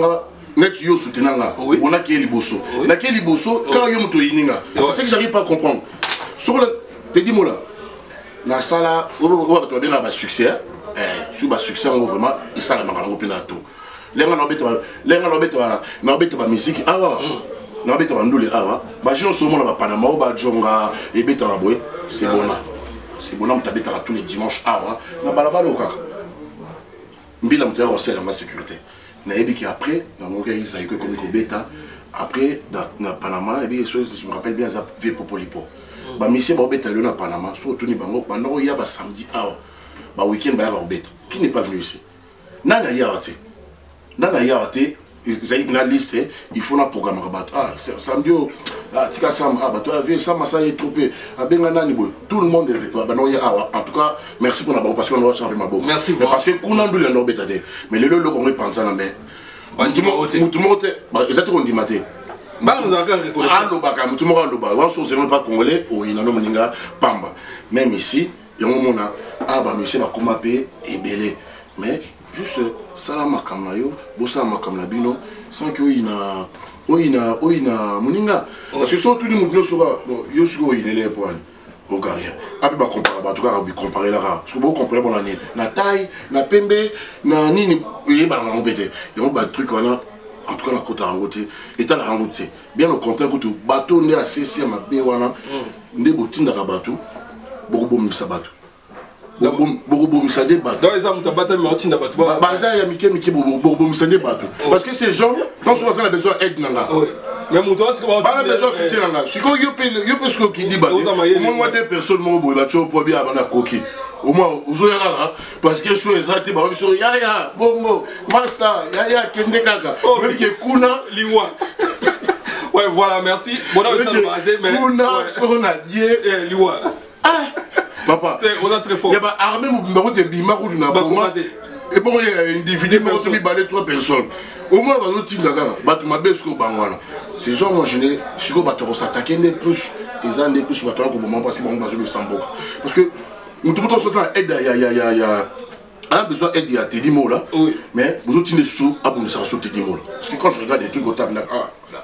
net yo soutenir là. On a qui est liboso. Na qui est liboso quand yo moto yininga. C'est ce que j'arrive pas à comprendre. Sur le te dis moi là. Na sala on va te donner un succès. Sur le succès, on va vraiment, et ça, la maman, on a tout. Les gens ont musique, ah ouais, j'ai seulement la Panama, Jonga, et Betaraboy, c'est bon. C'est bon, on t'a tous les dimanches, ah ouais, na balabala au cas. Mbila m'a aussi la sécurité. Naïbi qui après, dans mon gars, ils ont comme Beta, après, dans Panama, et bien, je me rappelle bien, ça fait pour Polipo. Bah, monsieur, bah, Beta, le na Panama, surtout, pendant il y a samedi, ah ouais. Bah week-end bah Robert qui n'est pas venu ici. Nana Yarate. Nana Yarate, ils ont une liste, il faut un programme rabat. Ah, samedi, ah, tika sam, ah, bah toi, ça m'a ça est trompé. Ah, ben nani boy. Tout le monde est avec toi. Bah non, en tout cas, merci pour la bonne parce qu'on va changer ma boue. Merci. Mais parce que Kounandou le Robert a dit. Mais le qu'on est pensé dans mais. Tout le monde, bah exactement dit maté. Bah nous avons reconnu. Ah, le baka, tout le monde le baka. On se pas congolais, ou il n'a pas moninga pamba. Même ici. Il y a un moment ah bah monsieur va commaper et belé mais juste ça la makamayo bossa makamla bino sans que il na moninga parce que sont tous les mouvements sera bon yo siko il est les points au carrière après bah comparer en tout cas comparer là parce que beaucoup comparer bon année na taille na pembe na nini il ba na embêter il y a un truc là en tout cas la côte à rangoté état la rangoté bien au contraire que tout bateau né à CC ma bewana ndé botinda ka bateau beaucoup de bateau. Beaucoup de bateau. Dans les armes, tu as battu, mais tu n'as pas de bateau. Parce que ces gens, quand on a besoin d'aide, mais mon doigt, c'est comment on a besoin de soutien. Si on a ce qu'on dit, au moins deux personnes, tu peux bien avoir un coquille. Au moins, vous avez parce que je suis exacté, ya, bongo, master, ya, kende kaka. Même que Kuna, Liwa. Ouais, voilà, merci. Bon, on a Kuna, on a dit, Liwa. Ah, papa, on a très fort. Il y a armé mon de Bimarou du Naboma. Et bon, il y a une division, mais on a mis 3 personnes. Au moins, on a dit que ma belle Bangwana. Ces gens, moi, je n'ai pas de s'attaquer plus. Ils ont plus sur le moment parce qu'ils vont passer le Samboka. Parce que nous tout le monde aide, il y a besoin d'aide à Teddy Mola. Mais vous avez des sous à vous sur Teddy Mola. Parce que quand je regarde des trucs au table, ah, là.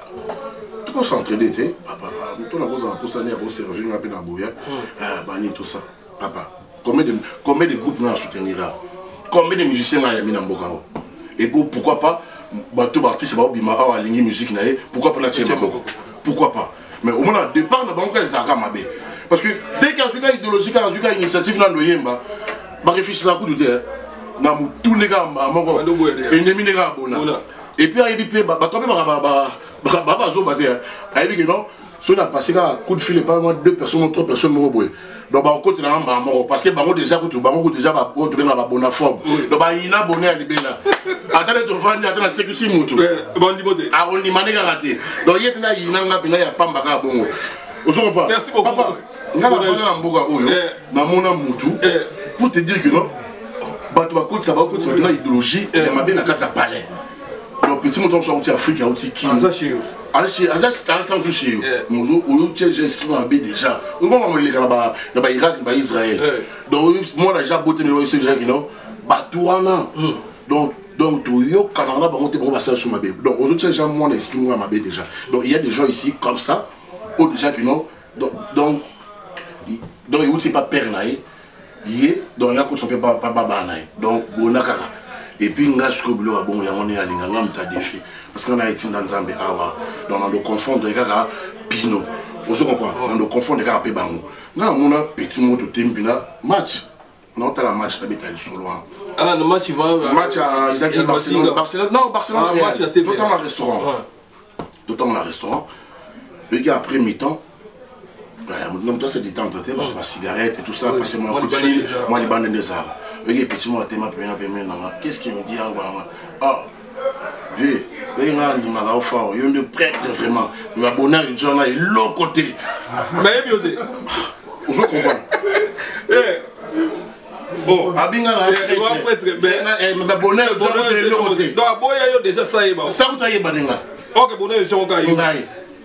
Tout ça s'entraider, papa. Nous avons pour ça, nous avons servi, nous avons bouillé. Ah, bani tout ça. Papa, combien de groupes nous avons soutenu là? Combien de musiciens nous avons mis dans Bokao? Et pourquoi pas bateau artiste ba bima awa lingi musique na pourquoi pas na tirer maboko pourquoi pas mais au moins départ na bango les aka mabe parce que dès qu'il y a une idéologie quand il y a une initiative na ndoyemba ba réfléchir à coup de terre na mutu nega moko ennemi nega bona et puis ayebi pe bato ba zo bater ayebi que non si on a passé un coup de fil pas moins 2 personnes ou 3 personnes moko donc ba côté na mama parce que bango déjà kutu bango déjà ba ko to benga ba bonaphobe donc ba ina bonné à libéla attendez to vandi attendez sécurité mutu bon libodé a on imane ga raté donc yet na ina nga pina ya pamba ka bongo ozo comprend merci beaucoup papa nga ba na mboka oyo na mona mutu pour te dire que non bato ba côté ça ba côté na idéologie ya mabe na kata palais donc petit mouton sorti Afrique a outi qui comme chez eux j'ai souvent déjà na Irak na Israël donc moi là j'ai beauté de ces gens qui non batouana donc tout yo Canada ba monter bon ba sur ma bé donc aux autres gens moi l'esprit moi ma bé déjà donc il y a des gens ici comme ça ou déjà qui non donc il outil pas père naï yé donc là quand on peut pas baba naï donc bonakara et puis nga skoblo a bon ya on est à linga ngam ta défi parce qu'on a été dans Nzambe awa donc on doit confondre les gars pino on se comprend on doit confondre les gars pe bango na mona petit moto tembina match non t'as la match la bétail sur loin ah le match il va match à Isaac Barcelone non Barcelone match à TV d'autant un restaurant le gars après mi-temps non toi c'est des temps traité la cigarette et tout ça passer moi coup de fil moi les bandes des arts le gars petit moi thème qu'est-ce qu'il me dit ah vieux il y a un fort il y a un prêtre vraiment il va bonheur du journal et l'autre côté mais bien dit on se comprend bon abinga la prêtre mais bonheur du journal et l'autre côté donc boya yo déjà ça y est ça vous taillez banenga ok bonheur du journal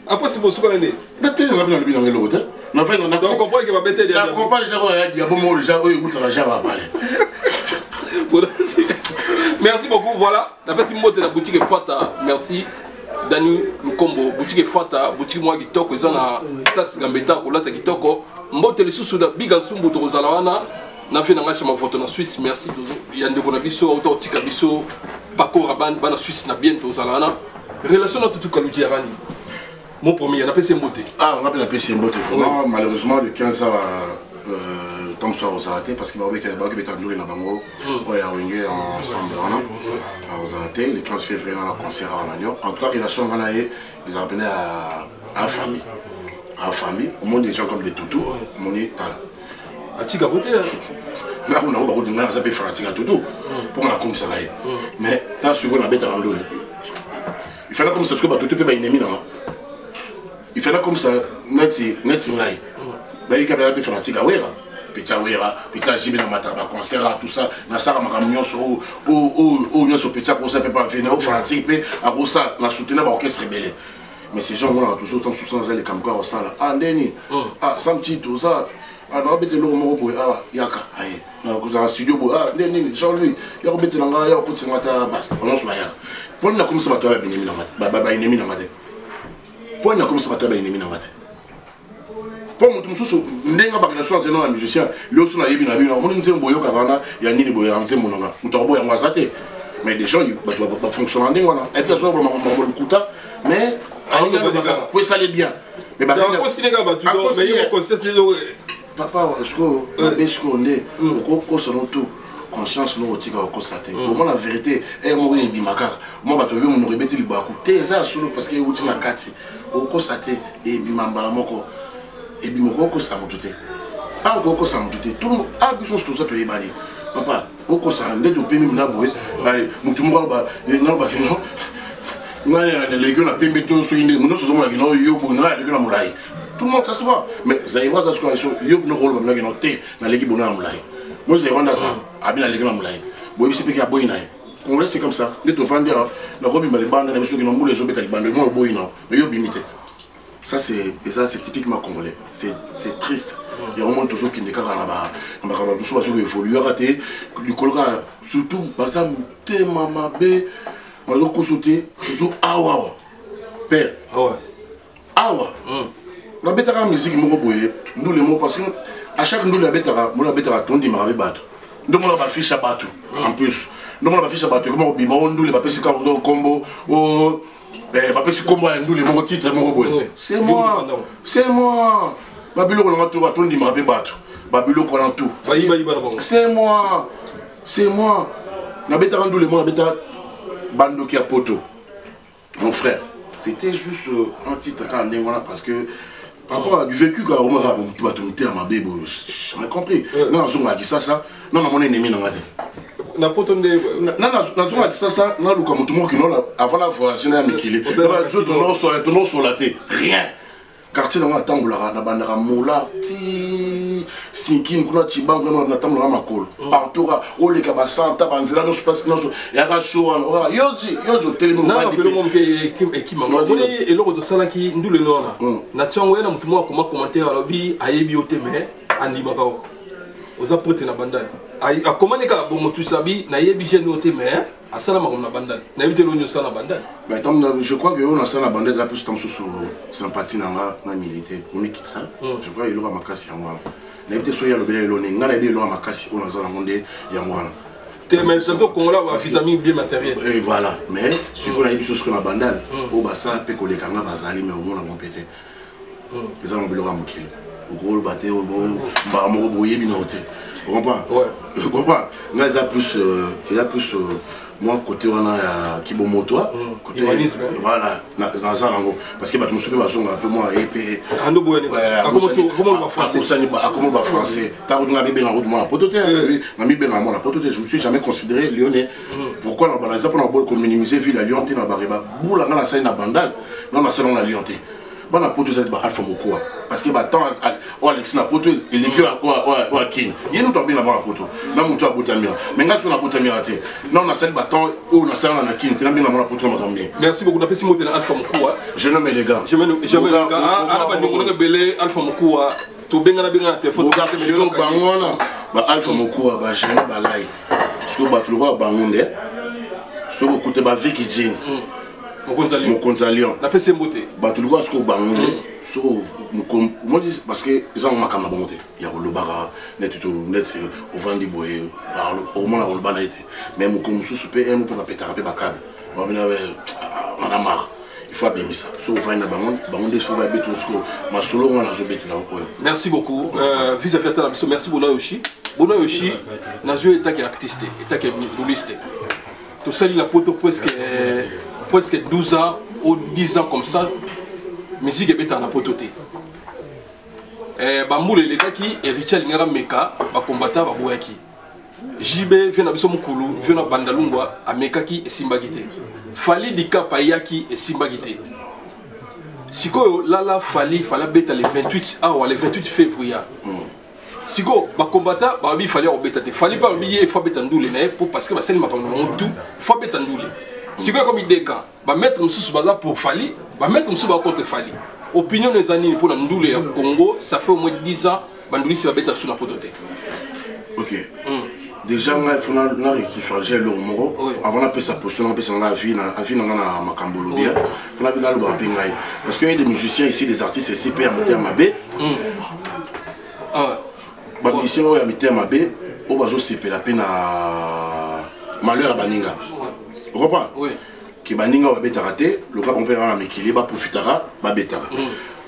après c'est pour ce qu'on est d'attendre on a bien le bien l'autre côté na fait on a donc comprendre que va bêter déjà comprend déjà il y a bon mot déjà eux écoute la java parler merci beaucoup voilà la petite mot de la boutique Fata merci Dani Lukombo boutique Fata boutique moi kitoko ezana sax gambeta ko lata kitoko mbote lisusu da biga sumbu to kozalawana na fait nanga chama photo na Suisse merci toujours ya ndeko na biso auto tika biso bako raban bana Suisse na bien to zalawana relation na tout kaluji yarani mon premier on appelle c'est mbote ah on appelle c'est mbote vraiment malheureusement de 15 heures tant soit aux arrêtés parce qu'il va avec les bêta nous les nabango ouais à Wenge ensemble on aux arrêtés le 15 février on a concert à Agnon en tout cas relation on a les appelés à famille au moins des gens comme des toutous mon état à tika côté là on a beaucoup de gens ça peut faire tika toutou pour la comme ça là mais t'as su qu'on a bêta en l'eau il fait là comme ça ce que tout peut pas ennemi là il fait là comme ça net ngai bah il capable de faire tika ouais Pichawera, Picha Jibina Mataba, concert, tout ça, na sala makamyon so o nyo so Picha pour ça peut pas venir au fanatique à ça na soutenir l'orchestre rebelle. Mais ces gens on a toujours tant sous les camcors au sala. Ah ndeni. Ah samti tout ça. Ah na bete lo mo boy ah yaka aye. Na ko za studio boy ah ndeni Jean-Louis, ya ko bete nga ya ko tsimata bas. On se baya. Pour na comme ça ba binemi na mate. Ba binemi na mate. Pour na comme ça ba binemi na mate. Pour moi, tout ce ndenga bakina c'est non musicien le son na yebi na bino on nze mboyo karana ya nini boyo nze monanga mutobo ya ngwazate mais des gens ils ba fonctionner ndenga na et puis ça vraiment le kuta mais pour ça aller bien mais ba on considère ba tout mais il considère papa est-ce que besco ndé ko sono tout conscience no otika ko constater pour moi la vérité est moi et bimaka moi ba to bi mo rebeti libaku te ça solo parce que utina kati ko constater et bimambala moko et puis mon ça m'a douté ah mon ça m'a douté tout le monde ah besoin tout ça tu es bani papa mon ça on est de pays na boé allez mon tout monde ba non ba non les gars na pembe to so inde mon so so ma gino yo bo na les gars na mulai tout le monde ça se voit mais ça y va ça se quoi yo no rôle ba na gino té na l'équipe na mulai moi c'est rendre ça a bien les gars na mulai boy c'est pas boy na Congolais c'est comme ça les to fandera na ko bi ma les bandes na biso gino mbule so beta bande moi boy na mais yo bimité. Ça c'est typiquement congolais. C'est triste. Il y a vraiment toujours qui n'est qu'à là-bas. On va tout ça sur évoluer rater du colga surtout ça te mama bé on va sauter surtout awa père awa la bêta musique mo boye nous les mots parce que à chaque nous la bêta tondi marabe bato Donc on a fiche à bateau en plus. Donc on a fiche à bateau comment bima on nous les papiers c'est comme combo oh papiers c'est combo un nous les mon titre mon robot. C'est moi. C'est moi. Babilo on a tout attendre dit m'appeler bateau. Babilo on a tout. C'est moi. C'est moi. Na beta rendu les moi beta bando qui a poto. Mon frère, c'était juste un titre quand on a parce que par rapport à du vécu quand on a tu vas te à ma bébé, j'ai compris. Non, on a dit ça, non, mon ennemi n'a pas dit. Na poto de non, on a dit ça, non, nous comme tout le monde qui nous avant la fois, c'est un Mikili. Ton nom sur la tête, rien. Quartier dans la table, la bandera moula, ti, sinkin, kuna chiban, kuna na table dans ma colle. Partout, au les cabassan, tabanzela, nous se passe, nous, y'a chaud, yodji, télémon. Non, le monde qui m'a dit, et l'autre de ça qui nous le nom là. Nation, ouais, nous moi comment commenter à lobby, à ébioté, mais, Andy Macao. Aux apôtres na bandane. A comment les gars, bon, tout ça, na yébigé noté, mais. À ça, on a bandane. On a évité l'union sur la bandane. Je crois que on a ça la bandane, ça plus sur sympathie dans la militaire. Pour me quitter ça, je crois qu'il aura ma casse à moi. On a évité soyer le bel on a évité l'aura ma casse on a ça dans le monde y a moi. Mais tantôt qu'on l'a va des amis bien matériel. Et voilà. Mais si on a évité sur la bandane, au bassin peut coller quand on a bazali mais au moins on a pété. Les gens ont l'aura mouquille. Au gros le bateau au bon bah mon boyer bien noté. Vous comprenez? Ouais. Vous comprenez? Là il y a plus moi côté on a qui bon moto côté voilà dans ça parce que tu me souviens un peu moi épée comment on va français comment on va français t'as on a bien en route moi pototé on a mis bien en moi pototé je me suis jamais considéré lyonnais pourquoi dans balance pour on va minimiser ville à Lyon na bariba boula na scène na bandal non na salon la Lyon bon na poteuse ba alpha moko parce que ba temps Alex na poteuse il est à quoi ouais kin il nous tombe na ba poto na muto abotamia mais ngaso na abotamia té non na celle bâton ou na celle na kin tena bien na poto na tambi. Merci beaucoup na pesi moto na alpha moko je nomme les gars je nomme les gars ah ba ndongo na belé alpha moko to benga na te photo carte million ba ngona ba alpha moko ba jeune ba lai parce que ba tu le vois ba ngonde so ko te ba viki jin mon compte à Lyon. La PC beauté. Bah tu le vois ce qu'on bangue. Moi dis parce que ils ont ma caméra monté. Il y a le bara net tout net au vent du bois. Au moins la roule été. Mais mon comme sous PM on peut pas péter un peu ma câble. On a marre. Il faut abîmer ça. Sauf au vent na bangue des fois ba beto sco. Ma solo on a zo beto là. Merci beaucoup. Visa fait la mission. Merci Bono Yoshi. Bono Yoshi na jeu état qui artiste, état qui bouliste. Tout ça il a poto presque 12 ans ou 10 ans comme ça, musique est en apototé. Bamboule les gars qui et Richard Ngara Meka, ba combattant ba boyaki. JB vient na biso mukulu, vient na Bandalungwa, a Meka qui et Simbagité. Fali Dika Payaki et Simbagité. Siko lala Fali beta le 28 ou le 28 février. Siko ba combattant ba bi fallait beta te. Fali pas oublier faut beta ndoule né pour parce que ba sel ma tout, faut beta ndoule. Si vous avez des cas, vous mettre un pour Fali, vous mettre un contre Fali. Opinion des années pour Ndoulé au Congo, ça fait au moins 10 ans que Ndoulé va être sur la pototé. Ok. Déjà, il faut rectifier le mot. Avant d'appeler sa position, on peut s'en la vie, la vie dans ma cambolobia. Il faut la le parce qu'il y a des musiciens ici, des artistes ici, qui ont mis à ma baie. Les musiciens qui ont mis à ma baie, au bateau, c'est la peine à malheur à Baninga. Vous comprenez? Oui. Qui baninga va bêta raté, le cas on peut avoir un équilibre pour futara, va bêta.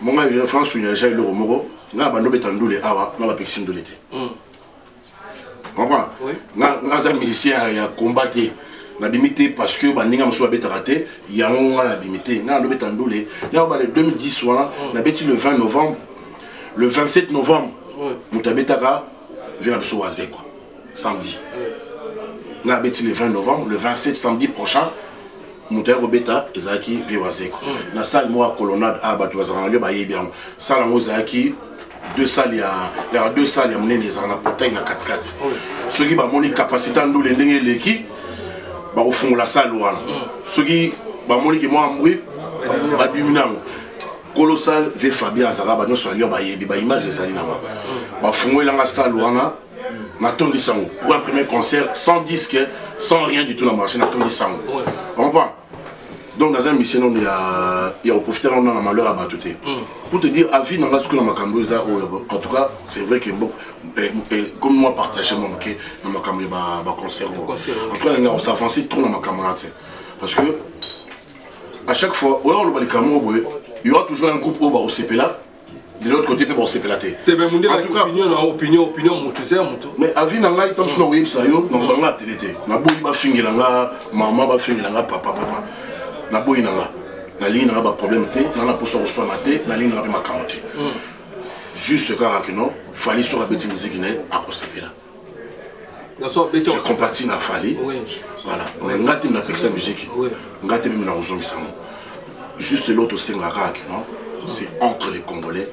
Mon gars, il France où il y a le romoro, n'a pas bêta ndoulé awa, n'a pas pixine de l'été. Vous comprenez? Oui. N'a pas musicien à combattre, n'a limité parce que baninga m'soit bêta raté, il y a un an à limiter, n'a pas bêta ndoulé. N'a pas le 2010 n'a bêti le 20 novembre, le 27 novembre, Moutabetaka vient à Soazé quoi, samedi. Le 20 novembre, le 27 samedi prochain, Mouter Robeta et Zaki Vivazeko. La salle, moi, colonnade, à Batouazan, le baillet bien. Salle, moi, Zaki, deux salles, il y a deux salles, il y a mené les en apportaient dans 4-4. Ceux qui ont une capacité à nous les l'équipe, au fond de la salle, ceux qui ont une capacité à dominer. Colossal, V. Fabien Azara, nous sommes à Lyon, image des Alina. Au fond de la salle, pour un premier concert, sans disque, sans rien du tout dans la machine, à Tony Sango. On comprend? Donc dans un mission il y a profiter on a la malheur à battre. Pour te dire à vie dans ce que ma camboisa en tout cas c'est vrai que comme moi partager mon OK dans ma camboisa ba concert. En tout cas on s'avancer trop dans ma camarade parce que à chaque fois il y aura toujours un groupe au CP là. De l'autre côté, on s'est pélaté. En tout cas, opinion, mais à vie, on a été en web, ça y est, on a télé. On a beau finir là, maman va finir là, papa. On a beau là, la ligne n'a pas de problème, on a pour se recevoir la ligne n'a pas de camoté. Juste car que non, il fallait sur la bêtise musique à CP là. Je compatis n'a fallu. Voilà. On a été dans la musique. On a été dans la raison qui s'en. Juste l'autre c'est la non. C'est entre les Congolais.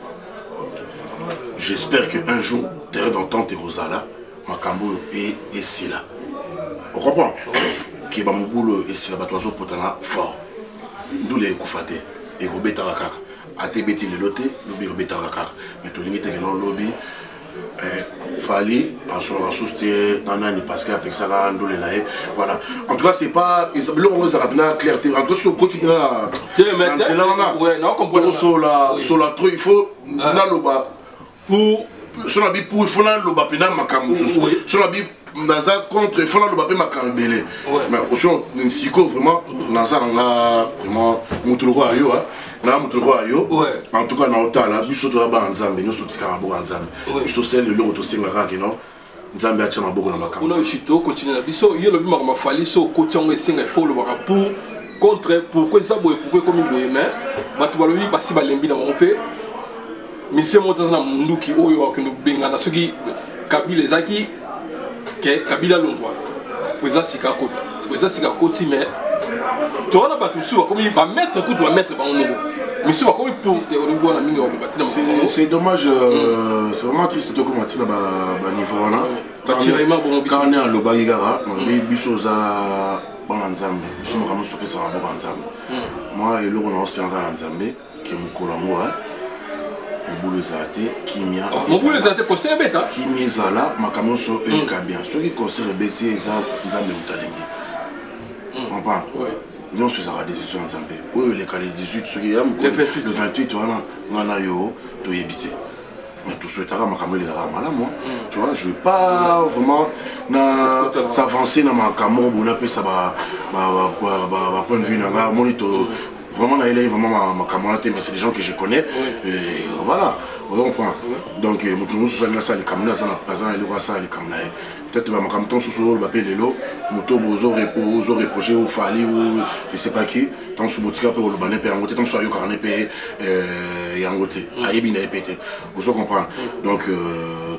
J'espère qu'un jour, terre d'entente et Rosala, Makambo et Sila. On comprend? Qui va m'ouboule et Sila Batoiso Potana fort. D'où les Koufate. Et Robeta Rakak. Atebeti le loté, lobby Robeta Rakak. Mais tout le monde est dans le lobby. Fali, à son ressource, Nanani Pascal, Pexara, Ndole Lae. Voilà. En tout cas, c'est pas. Le on va rappeler la clarté. En tout cas, si on continue là. C'est là, on a. Ouais, non, comprends. Sur la truc, il faut. Naloba. Pour. Sur la bille, pour. Il faut Naloba, Pena Makamu. Sur la bille. Naza contre, il faut Naloba, Makamu Belé. Mais aussi, on a une psycho vraiment. Naza, on a vraiment. Moutoulo Ayo, hein. En tout cas, dans le temps, nous sommes en Zambie, nous sommes en Zambie. Nous sommes le lot de Singara, non? Zambie a tient beaucoup dans ma carte. On a aussi continué la biso. Il y a le bima comme fali so côté on essaie de faire le bara pour contre pourquoi ça boue pourquoi comme il boue mais batu balobi basi balembi dans mon pays. Mais c'est mon temps na mundu qui oyo que nous benga na soki Kabila ezaki que Kabila l'envoie. Pour ça sika kota. Pour ça sika koti mais tu vois, c'est dommage, c'est vraiment triste de commencer à niveau. Quand on est à Lobagigara, on a des choses à Banzambe. Nous sommes vraiment stoppés sur un Banzambe. Moi et l'autre, on a aussi un Banzambe qui est mon colamboa. Mon boulot zate, Kimia. Mon boulot zate, conseil bête. Kimia Zala, ma camion sur une cabine. Ceux qui conseillent bête, c'est Nzambe Mutalengi. On parle. Nous sommes à la décision en Zambie. Oui, les cas 18, le 28, on a yo, tout éviter. Mais tout ce qui est là, tu vois, je ne veux pas vraiment s'avancer dans ma caméra, on appelle ça point de vue, vraiment, ma caméra, mais c'est des gens que je connais. Et voilà, on comprend. Donc, nous sommes là, les caméras, peut-être que ma caméra, sous le papier, moto bozo reproché ou fali ou je sais pas qui tant sous boutique pour le bané per ngoté tant soit yo carnet pe yangoté ayebi na pété vous comprenez donc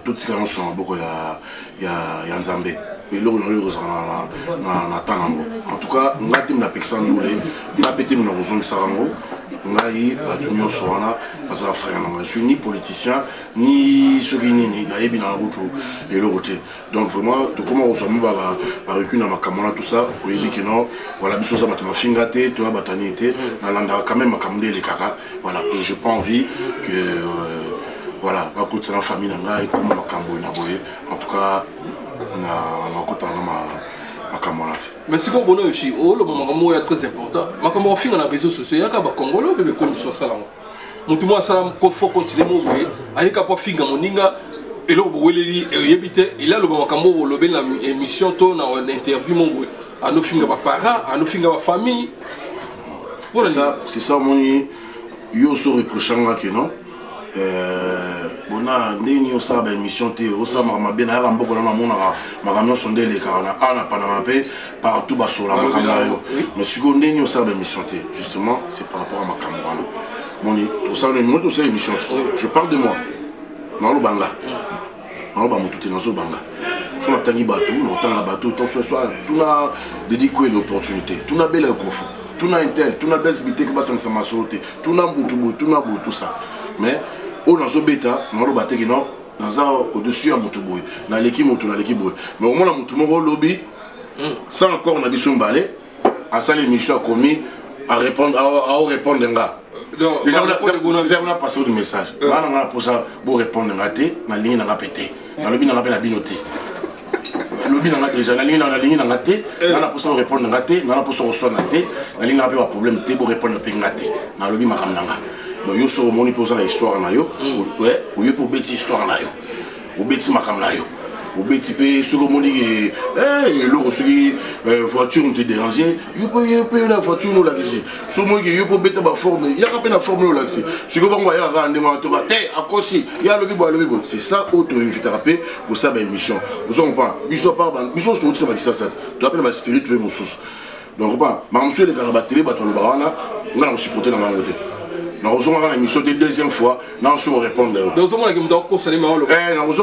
toutes ces choses sont beaucoup il y a Nzambe et là on est na tanango en tout cas ngati na pexan ndule na pété na rozong sarango ngai batunyo soana parce que frère je suis ni politicien ni soginini na yebi na route et le côté donc vraiment tout comment on sommes ba recul dans ma caméra tout ça oui dit que non voilà biso ça ma fingate toi batanité na landa quand même ma caméra les kaka voilà et j'ai pas envie que voilà ba côté la famille ngai comme ma caméra na boye en tout cas na côté ma caméra. Mais si vous avez aussi, le moment est très important. Ma caméra fin dans les réseaux sociaux, il y a des Congolais qui sont comme ça. Tout le monde faut continuer à mourir. Il y a des filles qui sont et là, il y a le moment où vous avez émission, une interview, à nos filles, à parents, à nos filles, à famille. C'est ça, mon il y a aussi reprochant que non. On a une émission te osa ma bien à mboko na mona ma camion sonde les carana ana panamapé partout bas sur la caméra mais si on est osa émission te justement c'est par rapport à ma caméra moni tout ça une autre émission je parle de moi na lo banga na lo ba mututi na zo banga sur la tangi bateau na tanga bateau tant soit tout na dédié l'opportunité tout na belle confort tout na intel tout na besbité que ba ça ma sauté tout na butubu tout na bu tout ça mais on a bêta, on a battu non, au-dessus à Moutouboui, dans l'équipe mais au moins à Moutoumouro lobby, sans encore on a dit son balai, à ça l'émission a commis à répondre à répondre un gars. Déjà on a passé le message. On a pour ça pour répondre un gâté, la ligne n'a pas pété, dans le bin on a la binoté. lobby n'a déjà la ligne n'a pas té n'a pas besoin répondre n'a té n'a pas besoin recevoir n'a té la ligne n'a pas problème té pour répondre n'a té na lobby ma kamnanga donc yo so moni poser la histoire na yo ouais ou yo pour bêti histoire na yo ou bêti ma kamna yo ou bêti pe ce que moni eh le reçu voiture on te déranger yo peut la voiture nous là ici so moi yo pour bêta ba forme il y a pas peine forme là ici ce que bon ya rendre ma to té akosi ya lobby bo c'est ça auto invite rapper pour ça ba émission vous on pas biso pas biso to tu ba ça tu appelles ba spirit pe mon sous donc pas ma monsieur les gars ba télé ba to le bana on a supporter dans ma côté. Nous avons l'émission de deuxième fois, nous allons répondre. Donc, nous avons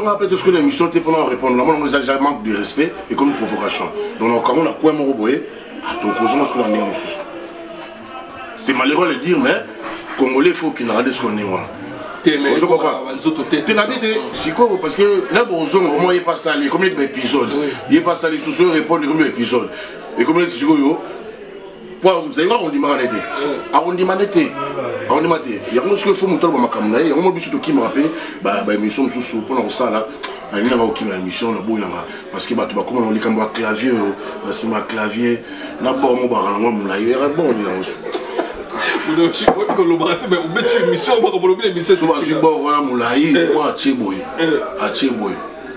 appelé tout ce que l'émission était pour nous répondre. Nous avons déjà manque de respect et comme une provocation. Donc, nous avons quoi mon robot donc nous avons ce qu'on a dit. C'est malheureux de le dire, mais Congolais, il faut qu'il n'arrête ce qu'on est moi. Tu n'as dit, c'est quoi parce que là, au moins, il n'est pas salé, comme il y a des épisodes. Il n'est pas salé, sous ce répondre comme l'épisode. Et comme il y a vous savez quoi, on dit manette. On dit manette. On dit manette. Il y a ce que faut monter dans ma caméra. Il y a un bisu qui me rappelle. Bah émission sous pour ça là. Il y a une émission là parce que bah tu vas comment on dit comme clavier, c'est ma clavier. Là bon mon barre là mon là il est bon on dit là. Je suis pas collaborateur mais on met une émission on va commencer l'émission. Souvent je bon voilà mon là moi Tcheboy. À Tcheboy.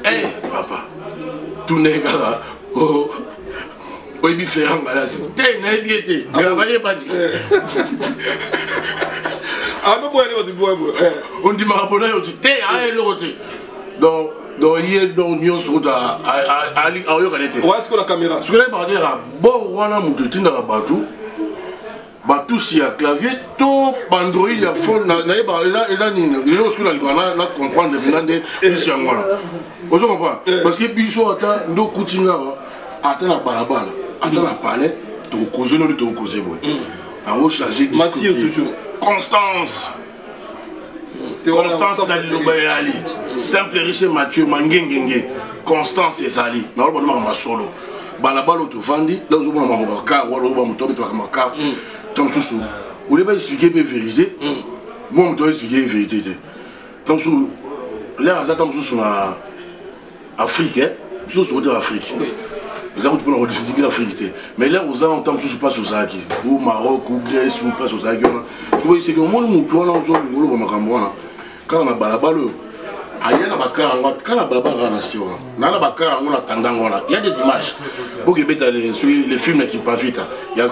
Eh papa. Tout n'est pas oh oui, il fait un balance. T'es né bien, t'es. Mais on va y aller. Ah, mais pour aller au bois. On dit Marabona, on dit t'es à l'autre. Donc, hier, donc, nous sommes à l'Oréalité. Où est-ce que la caméra? Ce que je veux dire, bon, on a mon petit dans la bateau. Bateau, s'il y a clavier, tout Android, il y a phone, il y a ce qu'on a comprendre de vous comprenez? Parce que Bissot attend, nous continuons à attendre la balabala. Attends la palais, tu vas causer, non, tu vas causer. On va changer de discuter. Constance. Constance Dalilobayali. Simple riche Mathieu Mangengenge. Constance et Sali. Mais on va faire solo. Balabala, tu vendis. Là, on va faire un car. On va faire un car. Tant que ça. Vous ne pouvez pas expliquer la vérité. Moi, je dois expliquer la vérité. Tant que ça. Là, tant que ça, sur l'Afrique. Je suis sur l'Afrique. Vous avez dit l'Afrique. Mais là, vous avez entendu que ce passe aux Zaki. Ou Maroc, ou Grèce, ou passe aux Zaki. C'est que moi, nous avons quand on a balabalo, il y a des images. Les films qui pas vite. Il y a un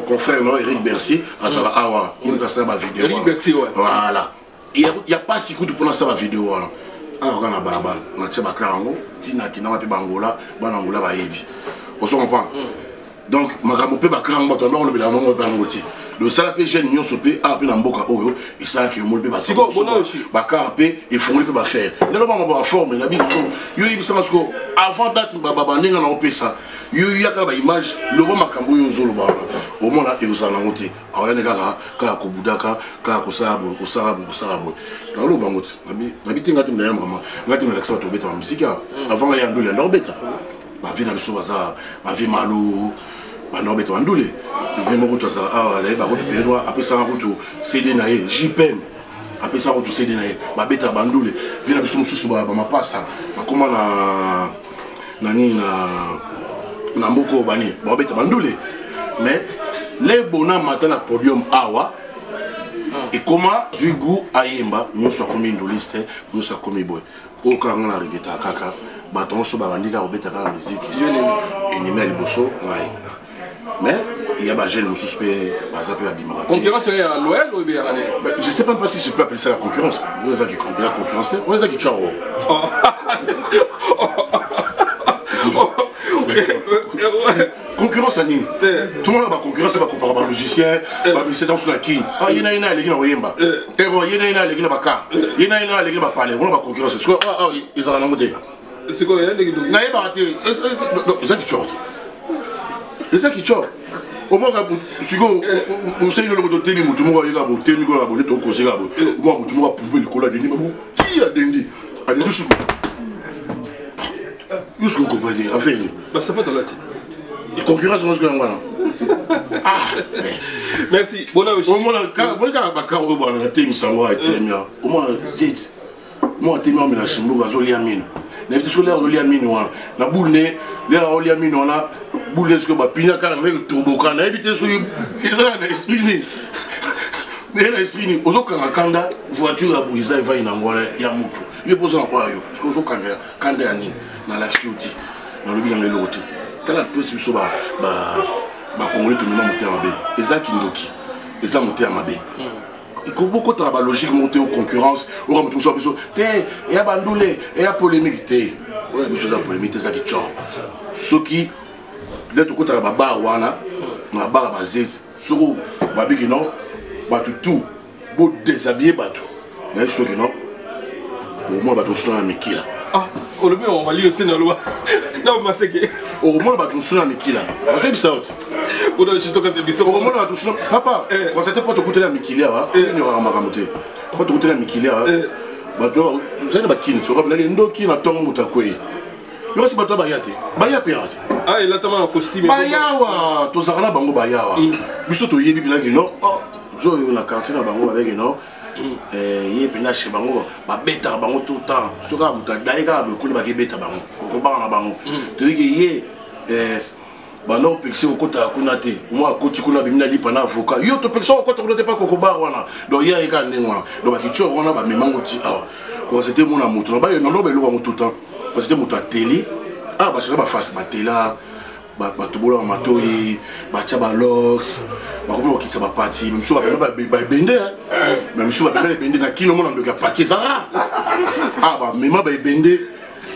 confrère Eric Bercy, à Sarawa, il a fait une vidéo. Eric Bercy, voilà. Il n'y a pas si coup pour faire une vidéo. Ah, on a balabal, on a tiré Bakarango, Tina qui n'a pas pu Bangola, Banangola va ébi. On se comprend. Donc, Magamopé Bakarango, on a le nom de Bangoti. Le salapé jeune, nous sommes à peine en boca, et ça qui est mon pépé. C'est bon, Bakarapé, et font le faire. Il y a une forme, il y a une avant date, Babané, on a opé ça. Il y a une image, le bon Makambo, au moins là, et aux Anangoté. Alors, il y a des gars, Kakobudaka, Kakosabo, Kosarabo, Kosarabo. Dans le Bangot, j'habite à Timber, maman. Là, tu m'as accès à ton bête en musique. Avant, il y a un double, un bête. Ma vie dans le Sovaza, ma vie malou, ma norbête en double. Je viens de ça, après ça, CD Naé, JPM. Après ça, on CD Naé, ma bête à Bandoule. Je viens de son sous ma passe. Ma commande Nani na Mboko Bani, ma bête à Bandoule. Mais les bonhommes matin à podium Awa. Et comment Zugu Ayemba, nous sommes comme une liste, nous sommes comme une boy. Au cas où on a regretté à Kaka, bâton sur Babandika, au bêta la musique, et Nimel Bosso, mais il y a des jeunes qui sont suspects, la concurrence est à l'OL ou bien à l'année? Je ne sais même pas si je peux appeler ça la concurrence. Vous avez la concurrence, vous avez qui tchao. Concurrence à Nini. Tout le monde a la concurrence, c'est pas comparé à un musicien, c'est dans la king. Ah, il y en a les gens qui ont Yemba. Il y en a les gens qui ont Baka. Il y en a les gens qui ont parlé. On a la concurrence. Ah, ils ont la montée. C'est quoi, il y a des gens qui ont raté. C'est ça qui tchao. C'est ça qui tchao. Au moins, si vous savez que vous avez des gens qui ont été conseillés, vous avez pompé le cola de Nîmes. Qui a dit? Allez, tout ce que vous comprenez, affaire. C'est pas dans la tête. La concurrence, c'est ce que vous avez. Ah, merci. Bon, là aussi. Au moins, quand vous avez été mis en moi, au moins, zit. Moi, je suis mis en Chimbo, je suis mis na biso l'air olia mine wana na boule ne l'air olia mine wana boule ce que ba pinya kala mec toboka na ebité so eza na esprit ni na esprit ni ozokanga kanda voiture ya buiza eva ina ngole ya mutu ye poza na kwa yo parce que ozokanga kanda ya nini na l'action ti na lobi na ngelo ti tala pesi biso ba congolais to mema muté mabe eza kindoki eza muté mabe il faut beaucoup de logique monter aux concurrences au ramener tout ça te il y a bandoulé il y a polémique te ouais mais chose à polémique ça qui tchon ceux qui vous êtes au côté de la barre wana na barre basée sur babi qui non batu tout beau déshabiller batu mais ceux qui non au moins batu sont à Mikila ah au début on va lire aussi dans loi non mais c'est que au moins batu sont à Mikila c'est ça on a juste quand tu dis ça au moins batu sont papa quand c'était pas te coûter la Mikila il y aura makamote pas te coûter la Mikila batu vous savez ba kini tu vois na ndo kina tongo mutakwe yo si batu ba yate ba ya pirate ah il a tellement un costume ba yawa to zakana bango ba yawa biso to yebi bilaki no zo yo na quartier na bango avec no ye pina chez bango ba beta bango tout temps soka muta daika ba kuni ba ke beta bango ko ba na bango to yiki ye ba no pexé ko kota kuna te moi koti kuna bimina lipa na avocat yo to pexé ko kota kuna te pas ko ba wana do ya eka ndengwa do ba kicho wana ba memango ti awa ko c'était mon amour to ba yo no ba lo tout temps parce que muta télé ah bah c'est ba face ba télé ba tubola matoyi ba tchaba lox ba comment okitsa ba parti même so ba bende même so ba bende na kino mona ndoka paquet ça ah ba mema ba bende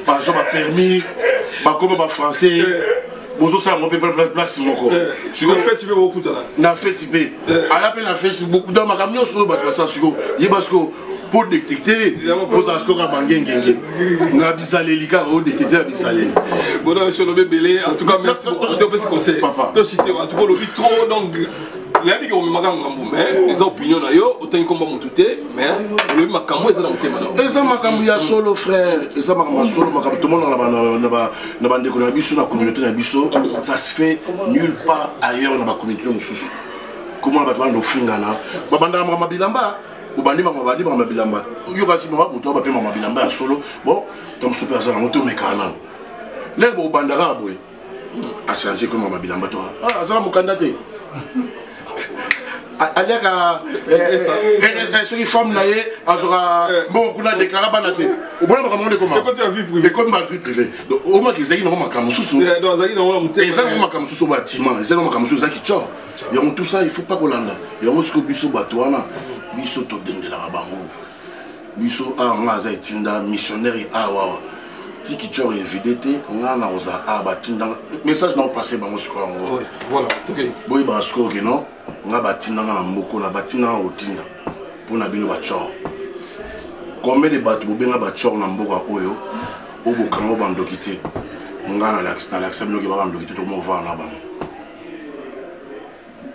ba so ba permis ba comment ba français bozo ça mon peuple place moko sur le fait tu veux beaucoup na fait tu peux à appel na Facebook dans ma camion sur ba ça sur yi parce que pour détecter faut ça ce qu'on a bangé na bisalé lika au détecter bisalé bon je le belé en tout cas merci beaucoup tu peux se conseiller toi cité en tout cas le trop donc les amis qui ont mais les opinions na yo autant comme mututé mais le makambo eza na mutema na eza makambo ya solo frère eza makambo solo makambo tout le monde na bande ko na biso na communauté na biso ça se fait nulle part ailleurs na ba communauté mususu comment ba bande ofingana ba banda ma bilamba ubandi ma bilamba yo kasi no muto ba pe ma bilamba ya solo bon tam super ça na moto mekana le bo bandara boy a changer comme ma bilamba to ah ça mo candidaté aliaka ceux qui forment naie azora bon kuna déclarer banate au bon makambo de comment et comme ma vie privée donc au moins qu'ils aient non makambo susu donc azaki non mutema et ça non makambo susu bâtiment et ça non makambo susu zaki tcho et on tout ça il faut pas kolanda et on se biso batwana biso to dendela bango biso a ngaza itinda missionnaire a wawa tiki tcho evidité ngana oza a batinda message na passer bango sur ngo voilà OK boy basko que non nga batinda na moko na batinda na otinda pona bino ba tcho combien de bato bobenga ba tcho na mboka oyo obokango bandokité nga na l'accepte no ke ba bandokité to mo va na bango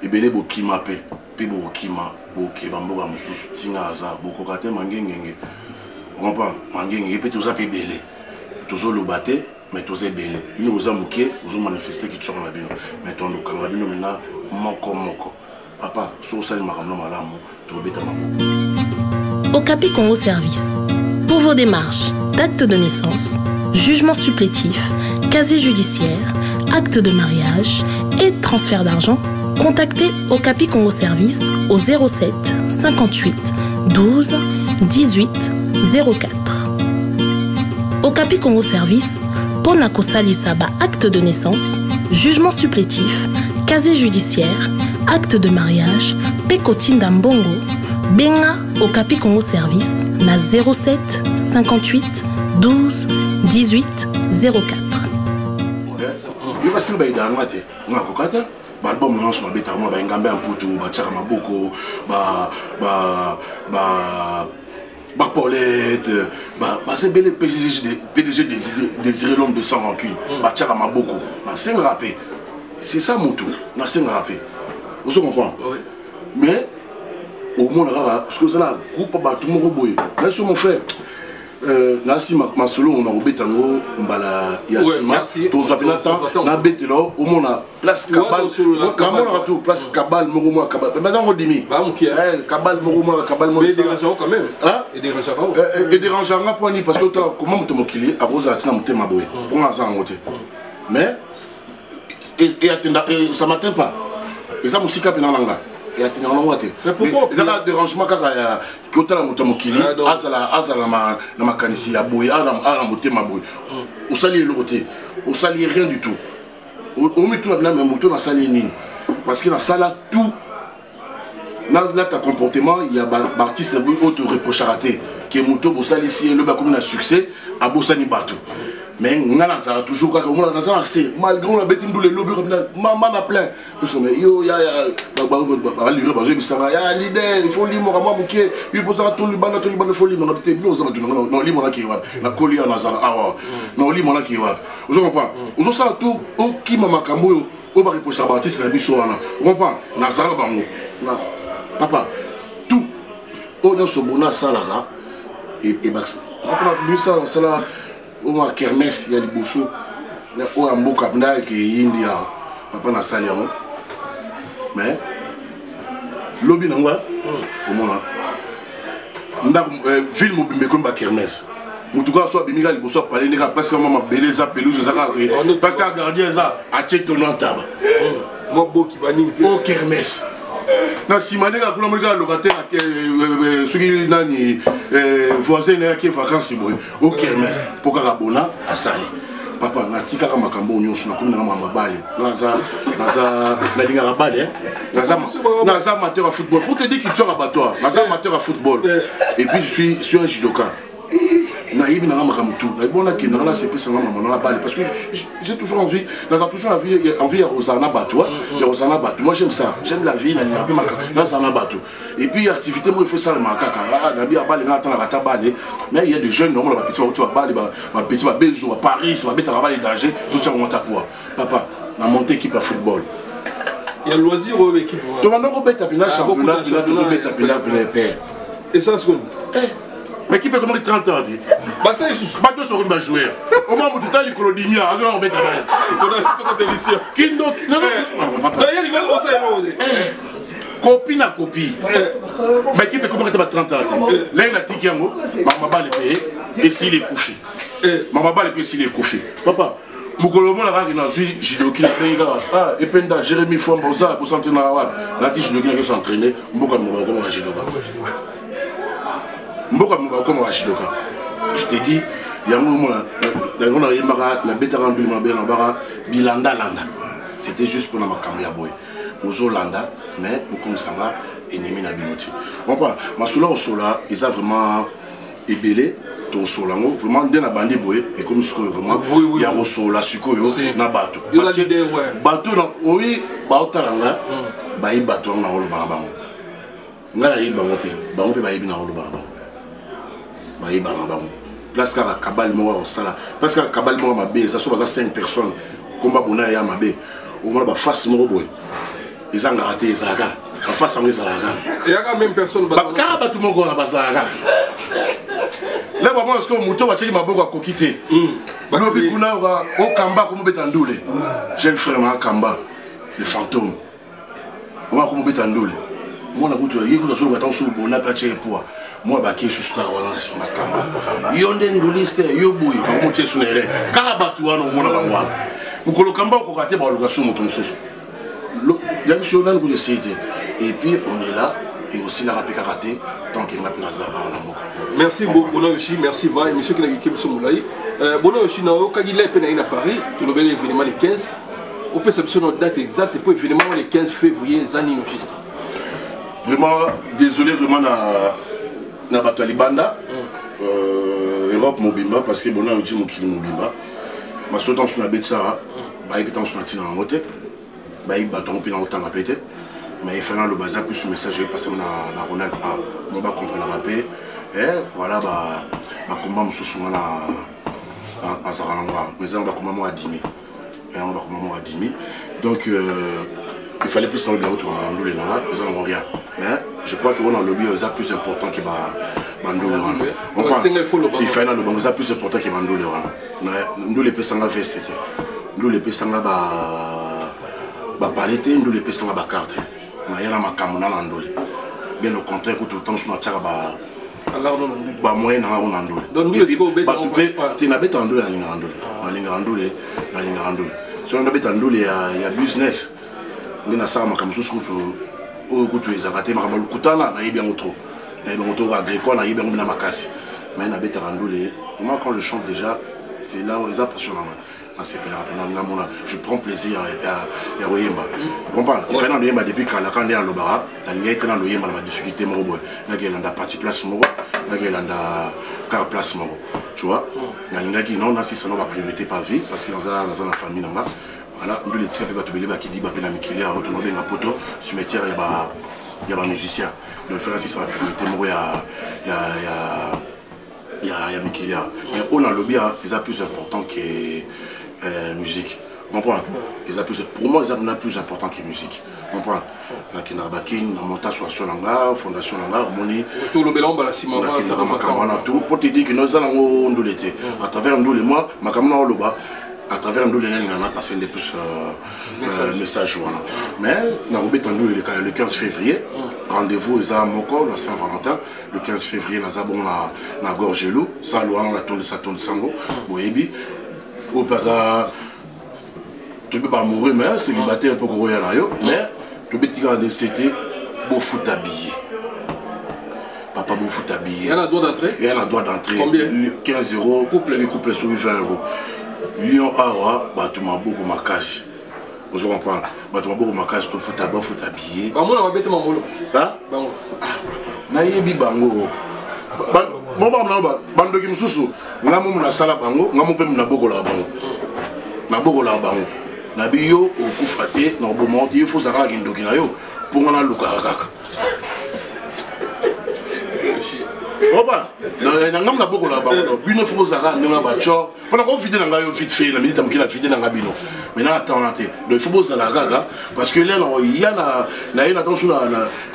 ebele bokima pe bokima boke bamboka mususu tinga aza bokoka te mangengenge comprend mangengenge pe toza pe belé tozo lobate mais toza belé bino oza muke ozo manifester ki tshoko na bino mais tondo kanga bino mena moko papa so sali makamno malamu tobeta mabo Okapi Congo Service. Pour vos démarches d'acte de naissance, jugement supplétif, casier judiciaire, acte de mariage et transfert d'argent, contactez Okapi Congo Service au 07 58 12 18 04. Okapi Congo Service, Ponako Salisaba acte de naissance, jugement supplétif, casier judiciaire, acte de mariage, Pekotine Dambongo, Benga Okapi Congo Service, na 07 58 12 18 04. Yo kasi ba idanga te, ngako kata. Ba album non so mabeta mo ba ngambe amputu ba chaka maboko ba Paulette ba c'est bel PDG désiré l'homme de sans rancune ba chaka maboko na sing rapé c'est ça mon tour na sing rapé vous comprenez mais au monde là parce que ça là groupe ba tout mon boy là sur mon frère nasi masolo on a obetango mbala yasima toza penata na betelo au mona place cabal comment on a tout place cabal moko moi cabal maintenant on dimi cabal moko moi cabal moi dérangeant quand même hein et dérangeant pas ni parce que comment on te mokili a rosa tina motema boy pour nga ça ngote mais et attends ça m'atteint pas et ça musika penanga et attends on ngote mais pourquoi ça a dérangement kaka kotala moto mokili azala na makanisi ya boy ala motema boy osali le côté osali rien du tout au mitou na même moto na sali nini parce que na sala tout là ta comportement il y a artiste auto reproche raté que moto osali si le ba comme na succès a bosani bateau mais ngana ça toujours quand on a ça c'est malgré on a bêté nous les lobby comme maman a plein parce que yo ya ba livrer ba je bisanga ya leader il faut lire moi muké il faut ça tout le bande faut lire on a bêté nous ça non lire mon qui wa na koli na ça ah non lire mon qui wa vous comprenez vous ça tout au qui mama kambo au ba reprocher artiste na biso wana vous comprenez na ça bango na papa tout on a so bona ça là et bax on a ça là au moins kermesse il y a les bossos au amboka bna qui india papa na sali yango mais lobby nangwa au moins nda ville mobimbe comme ba kermesse mutuka so bimika les bossos parler neka parce que maman beleza pelouse ça parce que gardien ça a check ton taba mo boki bani au kermesse na simaneka kuna mulika locataire soki nani voisin na ki vacances boy au kermesse pour karabona asali papa na tika ka makambo nyonso na komina na mabale naza na linga rabale naza amateur à football pour te dire qu'il tue abattoir naza amateur à football et puis je suis un judoka naïbi na makambo tout na bona ki na la CP sama maman na balle parce que j'ai toujours envie envie à Rosana Bateau et Rosana Bateau moi j'aime ça j'aime la vie na pe maka na Rosana Bateau et puis activité moi il faut ça le makaka na bi balle na ta na balle mais il y a des jeunes normalement ba petit autour balle ba petit ba bezo à Paris ba beta balle danger tout ça on monte à quoi papa na monter équipe à football il y a loisir au équipe to na ko beta pina championnat pina to beta pina père et ça c'est mais qui peut commander 30 ans dit bah ça est bateau sur une joueur au moment où tout le colodimia a joué en bête on a cette délicieux kindo d'ailleurs il va aussi copie na copie mais qui peut commander 30 ans là il a tiki yango maman balle payé et s'il est couché maman balle payé s'il est couché papa mukolomo la kaki na zui jidoki na penga ah ependa Jérémy Fomboza pour s'entraîner là qui jidoki na s'entraîner mboka mo comme la jidoka mboka mo comme la jidoka je te dis yango mona yango na yemaka na beta rambi na bena bara bilanda landa c'était juste pour na makambo ya boy ozo landa mais beaucoup sanga ennemi na binoti on pas masula osola ils a vraiment ébélé to solango vraiment ndé na bandi boy et comme ce que vraiment ya osola sikoyo na bato parce que bato na oui ba otaranga ba yi bato na holo ba bango ngala yi bango te bango pe ba yi na holo ba bango ba yi bango place ka kabal mo sala parce que kabal mo ma be ça so ba 5 personnes combat bona ya ma be au moins ba face mo boy ils ont raté Zaka en face à Zaka il y a quand même personne ba ka tout mon go na bazaka là ba moi est-ce que moto va tcheli maboko akokité lobi kuna o kamba ko mobeta ndule jeune frère ma kamba le fantôme on va ko mobeta ndule moi na kutu yiko na solo batanso bona pa tche poa moi ba ke susuka wana sima kamba yonde nduliste yo boy ba mo tche sunere ka batu wana mo na bangwana mukolo kamba ko kate ba lokaso moto mususu il y a une chose que j'ai essayé et puis on est là et aussi la rapé karaté tant qu'il m'a merci beaucoup aussi merci va monsieur qui n'a qui me moulay bono aussi na okagila pe na Paris tu le bel événement le 15 on peut savoir notre date exacte pour événement le 15 février zani juste vraiment désolé vraiment na bato libanda Europe mobimba parce que bona aussi mon kili mobimba ma sotan sur la betsa ba ebitan sur la tina en moté bah il bâton puis dans autant à péter mais il fait le bazar plus le message passé na Ronald A on va comprendre la paix et voilà bah combat monsieur souvent à Sarangwa mais on va combat à 10 000 et on va combat à 10 000 donc il fallait plus dans le route on a les là ils n'ont rien mais je crois qu'on a le lobby est plus important que Bandole. Il fait un lobby est plus important que Bandole. Nous les pesanga veste, nous les pesanga palette, nous les pesanga carte. Mais il y a ma camona Bandole. Bien au contraire, tout le temps sur notre chara ba moyen na on Bandole. Donc nous tu n'as pas Bandole à Lingandole, à Lingandole. Si on a pas Bandole, il y a business. On a ça ma camouche au goût les arrêtés ma camouche kutana na bien autre. Na bien autre agricole na bien na makasi. Mais na beta Bandole. Moi quand je chante déjà, c'est là où ils passionnent. Je prends plaisir à Oyemba. Tu comprends? Il fait dans l'Oyemba depuis quand la candidate à l'Obara, il y a dans l'Oyemba la difficulté, il y a la partie place, il y a la place. Tu vois? Il y a non, si ça n'a pas priorité pas vie, parce que dans la famille, voilà, nous les tiens qui dit que la Mikilia a retourné dans poto, cimetière, il y a un musicien. Donc, si ça n'a pas priorité, il y a Mikilia. Mais on a le lobby, c'est plus important que musique. Comprends? Pour moi, c'est plus important que musique. Comprends? La Kinarbakin, la montation Nanga, fondation Nanga, Moni. Tout le bélon, la Simon, tout. Pour te dire que nous allons nous l'été. À travers nous les mois, ma camona Loba, à travers nous les nains, on a passé des plus messages. Mais, le 15 février, rendez-vous à Moko, la Saint-Valentin. Le 15 février, nous avons la Gorgelou, Salouan, la Tonde Saton Sango, Boébi. Au plaza, tu peux pas mourir, mais c'est célibataire un peu gros, mais tu peux te garder, c'était beau foot habillé. Papa beau foot habillé. Il y a un droit d'entrée? Il y a un droit d'entrée. Combien? 15 €, couple sur 20 €. Lyon Awa, tu m'as beaucoup ma casse. Vous comprenez? Tu m'as beaucoup ma casse, tu foot habillé. Bah, moi, on va mettre mon boulot. Hein? Naïbi Bango. Moi, bando qui me sous, ngamu na sala bango, ngamu pe na boko la bango. Na boko la bango. Na biyo au kufate, na bomonti, il faut savoir qu'il doki na yo pour ngana luka kaka. Opa, na ngamu na boko la bango. Bino faut savoir nga bacho. Pendant qu'on fidèle nga yo vite fait, na milita mukila fidèle nga bino. Maintenant attends, il faut savoir kaka parce que là il y a na attention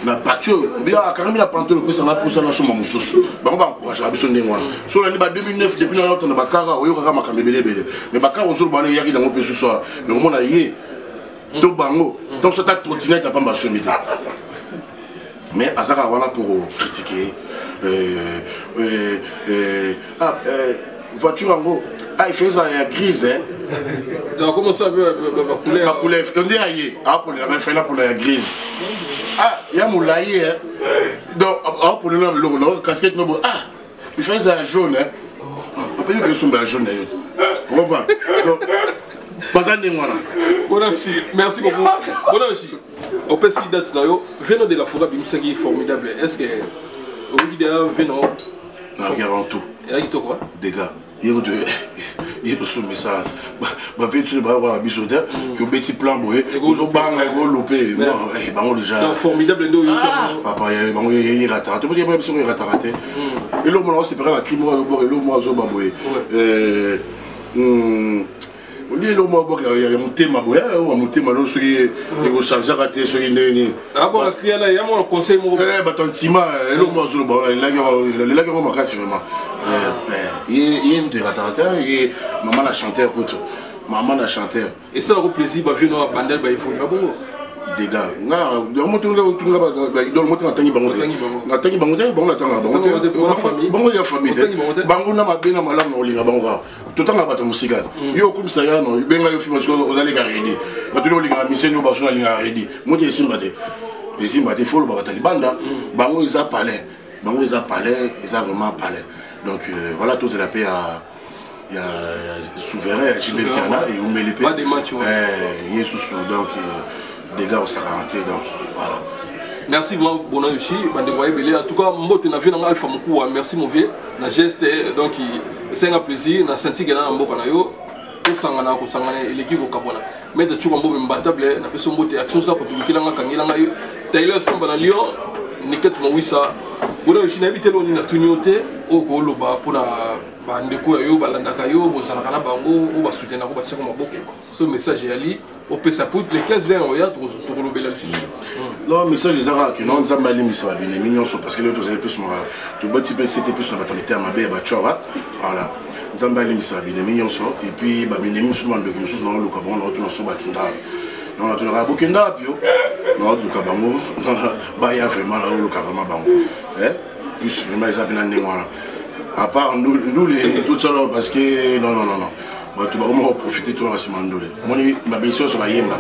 na patio, bien quand même la pantoule que ça na pour ça na soma mususu. Bango ba encourager la biso ndengwa. So la ni ba 2009 depuis na autre na bakara oyo kaka makambebele bele. Mais bakara ozo ba yaki dans pe ce soir. Mais on a yé. To bango. Donc ça ta trottinette pas ma somité. Mais azaka wana pour critiquer voiture en gros. Ah, il fait ça, il y a grise, hein. Donc, comment ça veut ma couleur? Ma couleur, on dit aïe. Ah, pour la grise. Ah, il y a mon laïe, hein. Donc, pour le nom, casquette, non, ah, il fait ça jaune, hein. Après, il y a des sombres jaunes, hein. Vous comprenez? Donc, pas un démon, là. Bon, merci beaucoup. Bon, aussi. On peut s'y date, venons de la forêt, c'est formidable. Est-ce que, au bout de venons, regarde tout. Et là, il te quoi? Dégâts. Il y a ce message. Bah, tu vas voir la bisoteur, qui a un petit plan, ils ont bangé, ils ont loupé. Non, déjà. Formidable, papa, il y a raté. Tu peux dire qu'il y a raté. Et l'homme, c'est pareil, la crime, et l'homme, baboué. On dit l'homme, il y a un thème, il y a un thème, il faut changer à rater, ce qui est. Ah bon, il y a un conseil. Bah, ton tima, l'homme, il a un casse vraiment. Il y a une dératation, il y a maman la chanteur pour tout. Maman la chanteur. Et ça le plaisir, bah venir à Bandel, bah il faut pas bon. Des gars, non, il y a un montant de dans le montant de Tangi Bango. La Tangi Bango, bon la Tanga Bango. Bango de la famille. Bango n'a pas bien à malam au Linga Bango. Tout le temps à battre musique. Il y a comme ça, non, il y a un film aux allées garder. Maintenant, il y a un mission au Basson à l'Ingaredi. Moi, j'ai simbaté. Les simbaté, faut le Batalibanda. Bango, ils a palais. Bango, ils a palais, ils a vraiment palais. Donc voilà, tous la paix à. Il y a Souverain, Gilbert Piana et Oumelépé. Pas des matchs, ouais. Il y a Soussou, donc des gars au Sararanté, donc voilà. Merci, moi, bon aussi, en tout cas, moi, tu as vu un alpha, merci, mon vieux. La geste, donc, c'est un plaisir, na senti que na mboka na yo, to sangana ko sangana l'équipe au Kabona. Mais tu vas me battre, na personne bote action ça pour publier la kangela na yo. Taylor Samba na Lyon. Niket Mawissa. Vous avez fini habité l'on a tenu au Goloba pour la bandeko yo balandaka yo bozalaka bango o basoutenir ko batiko maboko. Ce message est ali au pesa pour les 15 vers on y a to kolobela le sujet. Non, message ezaka que non nzamba ali misaba bine mignon parce que les autres avaient plus moi tout petit peu c'était plus na batamité à mabe ba chora. Voilà. Nzamba ali misaba bine mignon et puis ba bine musulman de musulman na luka bon na retourner sur bakinda. Non, on a beaucoup d'argent, non, du Kabango, bah, il y a vraiment le Kabango, plus vraiment ils avaient un néant. À part nous les tout ça parce que non, bah, tu vas vraiment profiter tout dans ce monde. Moi, ma mission sur la Yemba,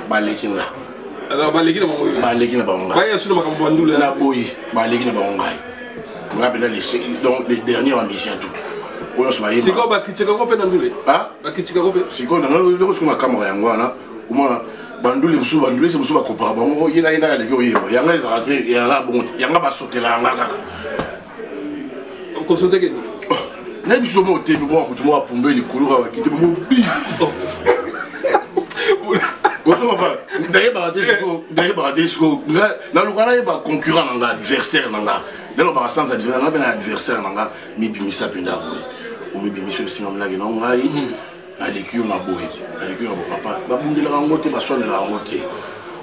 bah, les Kinga. Alors, bah, les Kinga, bah, les Kinga, bah, il y a sur le Macambou, la Boy, bah, les Kinga, bah, on a bien donc les dernières missions tout. C'est quoi, bah, critique à Copé dans le ah, bah, critique à Copé. C'est quoi, dans le rôle qu'on a camarade, au moins. Bandule musu bandule c'est musu ba kopara bango yena yena le yoyeba yanga ezarate yanga bon yanga ba sotela ngaka ko sote ke na biso mo te mo ko mo apumbe likulu ka kite mo bi Bonjour papa d'ailleurs disco na lukana ba concurrent nanga adversaire nanga lelo ba sans adversaire na ben adversaire nanga mi bimisa penda boy o mi bimisa le singa mlagi na ngai à l'équipe on a boy à l'équipe on papa ba bundela rangote ba soine la rangote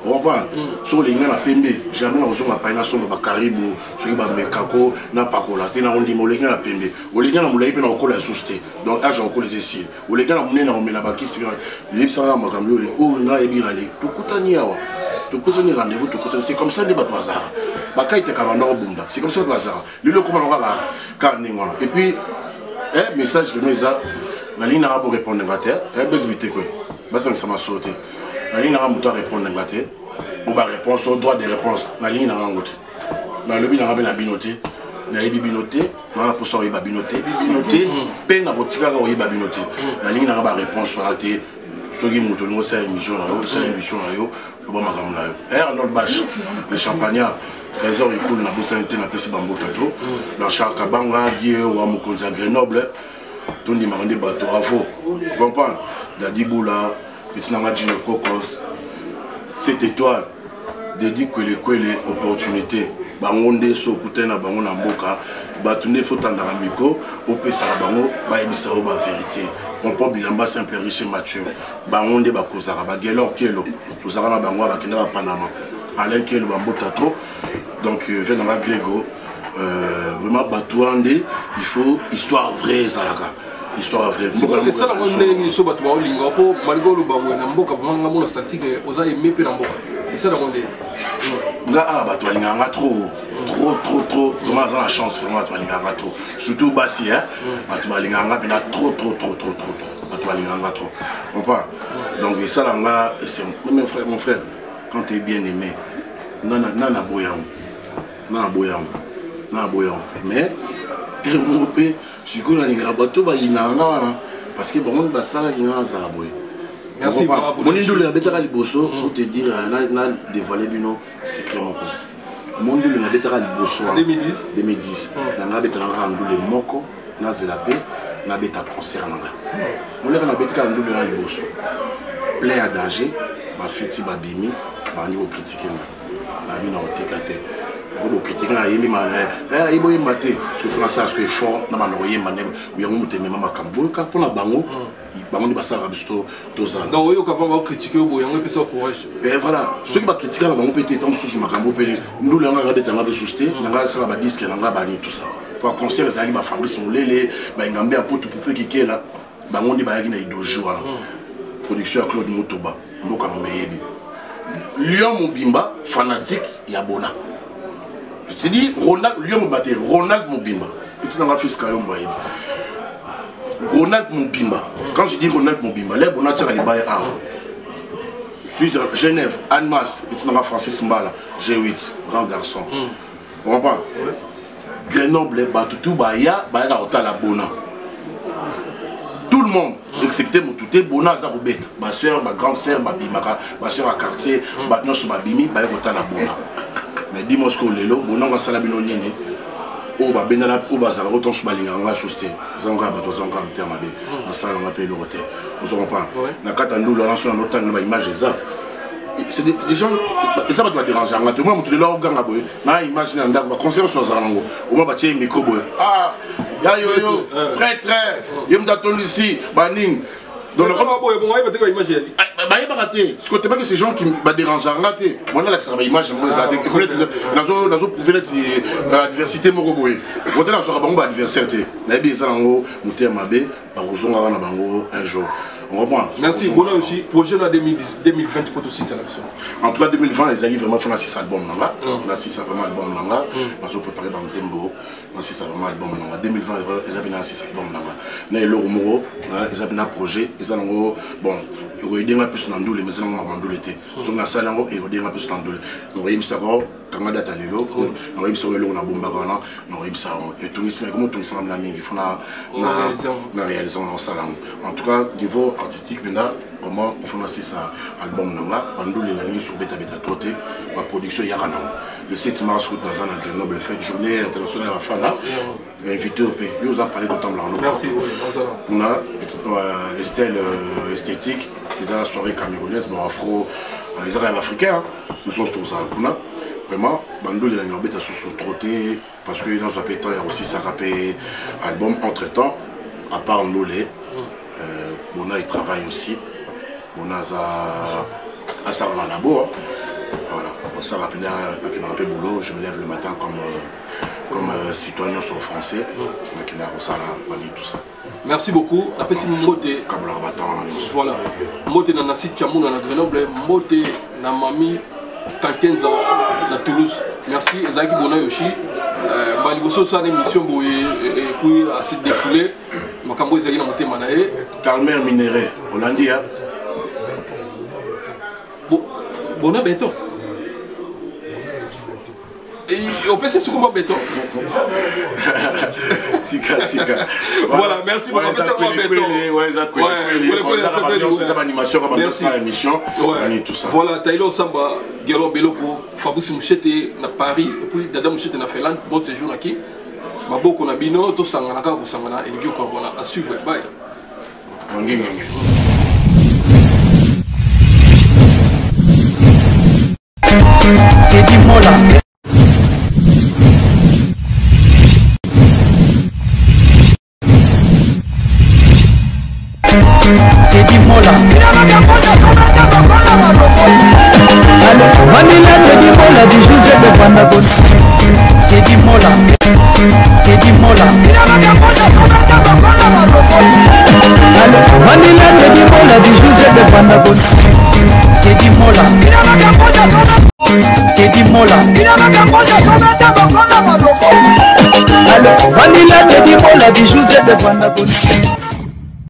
on va sur les ngana pembe jamais na ozonga paina somba ba karibu soki ba mekako na pakola te na ondi molenga na pembe olenga na mulai pe na okola suste donc age okola ceci olenga na munena omela ba kisi le bisanga makambo o na ebira le tukutani yawa tukutani rendez-vous tukutani c'est comme ça ne ba bazar ba kaite ka banda obunda c'est comme ça bazar le comment on va ka ningwa et puis message que ça la ligne arabe répondre à terre besbité quoi bas ça m'a sauté la ligne arabe doit répondre à terre ou ba réponse au droit de réponse la ligne arabe na le bin arabe na binoté na binoté na la poste ba binoté pe na botika ka ba binoté la ligne arabe réponse raté soki muto ngo sa émission na yo le ba makam na yo notre bâche le champagnat trésor écoule na bosanité na pesi bambo tato la charka banga die wa mukonza Grenoble tout le monde bateau à faux. Tu comprends? Dadiboula, petit Namadjino Kokos, cette étoile, dédié que les opportunités. Bangonde, Sokutena, Bangon Amboka, Batoune, Fotandaramiko, Opesa Bango, Baebisao, ba vérité. Comprends Bilamba, simple, riche et mature. Bangonde, Bakozara, Bagelor, Kelo, Tozara, Bango, Bakena, Panama, Alain Kelo, Bambo Tatro, donc Venama Grégo. Vraiment Batouande, il faut histoire vraie Zalaka. Histoire vraie. C'est ça la bonne émission Batouan Lingapo, malgré le Bamoué Namboka, vraiment la statique, aux a aimé Pénamboka. C'est ça la bonne émission. Nga Batouan Linganga trop. Comment ça la chance vraiment Batouan Linganga trop. Surtout Bassi, hein. Batouan Linganga trop. Batouan Linganga trop. Comprends? Donc ça là, c'est mon frère, quand tu es bien aimé, nana boyang. Nana boyang. Mais mon père, je suis connu parce que bon, ça là qui n'a pas boy. Merci. Mon idole la bêta liboso pour te dire na dévoiler bino secret mon père. Mon idole la bêta liboso 2010. Na bêta na ndule moko na zelapé na bêta concert nanga. Mon la bêta ndule na liboso. Plein à danger, ba fiti ba bimi, ba ni ko critiquer na bino tekate. Vous critiquez la yémi mané, il faut y mater. Ce que français est fort, n'a pas envoyé mané. Vous avez monté même à Cambourg, car pour la bango, bango de Bassara Bisto, Toza. Non, oui, quand on va critiquer, vous avez un peu de courage. Et voilà, ceux qui vont critiquer la bango peut-être en sous Macambo, nous les avons des temps de souster, nous avons ça la disque, nous avons banni tout ça. Pour un concert, les alliés Fabrice Moulele, Bangambé à Potu Poupé qui est là, bango de Bayagina et Dojo. Production à Claude Moutoba, Mboka Moumeyebi. Lyon Moubimba, fanatique, Yabona. Je te dis, Ronald Moubimba. Petit dans la fiscale, Ronald Moubimba. Quand je dis Ronald Moubimba, les bonats à l'Ibaye A. Suisse, Genève, Annemasse, petit dans la Francis Mbala, G8, grand garçon. On comprend? Grenoble, Batoutou, Baya, Baya, Otala, Bona. Tout le monde, excepté Moutouté, Bona, Zaroubet. Ma soeur, ma grande soeur, ma bimaka, ma soeur à quartier, ma noce, ma bimi, Baya, Otala, Bona. Mais dis-moi ce que l'élo, bon, on va salabino lié. Oh, bah, benala, oh, bah, ça va autant se balinga, on va souster. Zanga, bah, zanga, en terme, on va payer le roté. Vous comprenez? Na katandou, la nation, on a une image de ça. c'est des gens, ça va te déranger. Moi, je suis là au gang, je imagine un dag, concert sur Zarango. Au moins, je micro. Ah, yo, prêtre, je me t'attends ici, Baning. Donc, le ce côté pas que ces gens qui me dérangent, moi, là, ça va image, moi, ça a prouvé la diversité, mon robot. Quand on a sur un adversité, on a des angles, on a mabé, un jour. Merci. Bon aussi, projet de 2020 pour aussi sélection. En tout cas, 2020, ils arrivent vraiment à faire 6 albums. On a 6 vraiment albums. On a préparé dans Zembo. On a 6 vraiment albums. 2020, ils avaient 6 albums. On a eu le Moro, ils avaient un projet. Ils ont bon, ils ont aidé un peu sur l'andoule, mais ils ont mandolé. Sur la salle, ils ont aidé un peu sur l'andoule. On a eu ça, quand on a daté l'eau, on a eu ça, on a bombé, on a eu ça. Et tout le monde, comme ça, il faut réaliser en salle. En tout cas, niveau artistique, vraiment, il faut lancer ça album. Bandou les langues sur Beta Beta Troté, ma production Yarana. Le 7 mars, dans un Grenoble, fête journée internationale à la fin, invité au pays. Nous avons parlé de temps là. Merci. On a Estelle esthétique, ils ont la soirée camerounaise, bon afro, les arabes africains, nous sommes tous ça. Vraiment, Bandou les langues Beta sous Troté, parce que dans un pétard, il y a aussi ça rappé album entre temps, à part Ndolé. Bona il travaille aussi. Bona a ça dans la labo. Voilà, ça rapide à boulot. Je me lève le matin comme citoyen sur français. Tout ça. Merci beaucoup. Après si Mote. Voilà. Mote na Nassi Tchamouna na Grenoble. Mote na Mami Tankenza na Toulouse. Merci. Ezaki Bona Yoshi. Baliboso ça émission et puis à se défouler. Makambo Ezaki na Mote Manae. Carmer Minéré. Hollandia. Bona béton. Et on peut se comment béton. Tika. Voilà, merci beaucoup. Voilà, Taïlo Samba, Gero Beloko, Fabrice Mouchete na Paris, et puis Dada Mouchete na Finlande. Bon séjour ici. Maboko na Bino, to Sangana, Sangana, et Gio Kavona à suivre. Bye. Teddy Mola. Teddy Mola. Vanilla Teddy Mola du Joseph de Pandagon. Teddy Mola. Teddy Mola. Vanilla Teddy Mola du Joseph de Pandagon. Teddy Mola. Teddy Mola. Vanilla Teddy Mola du Joseph de Pandagon.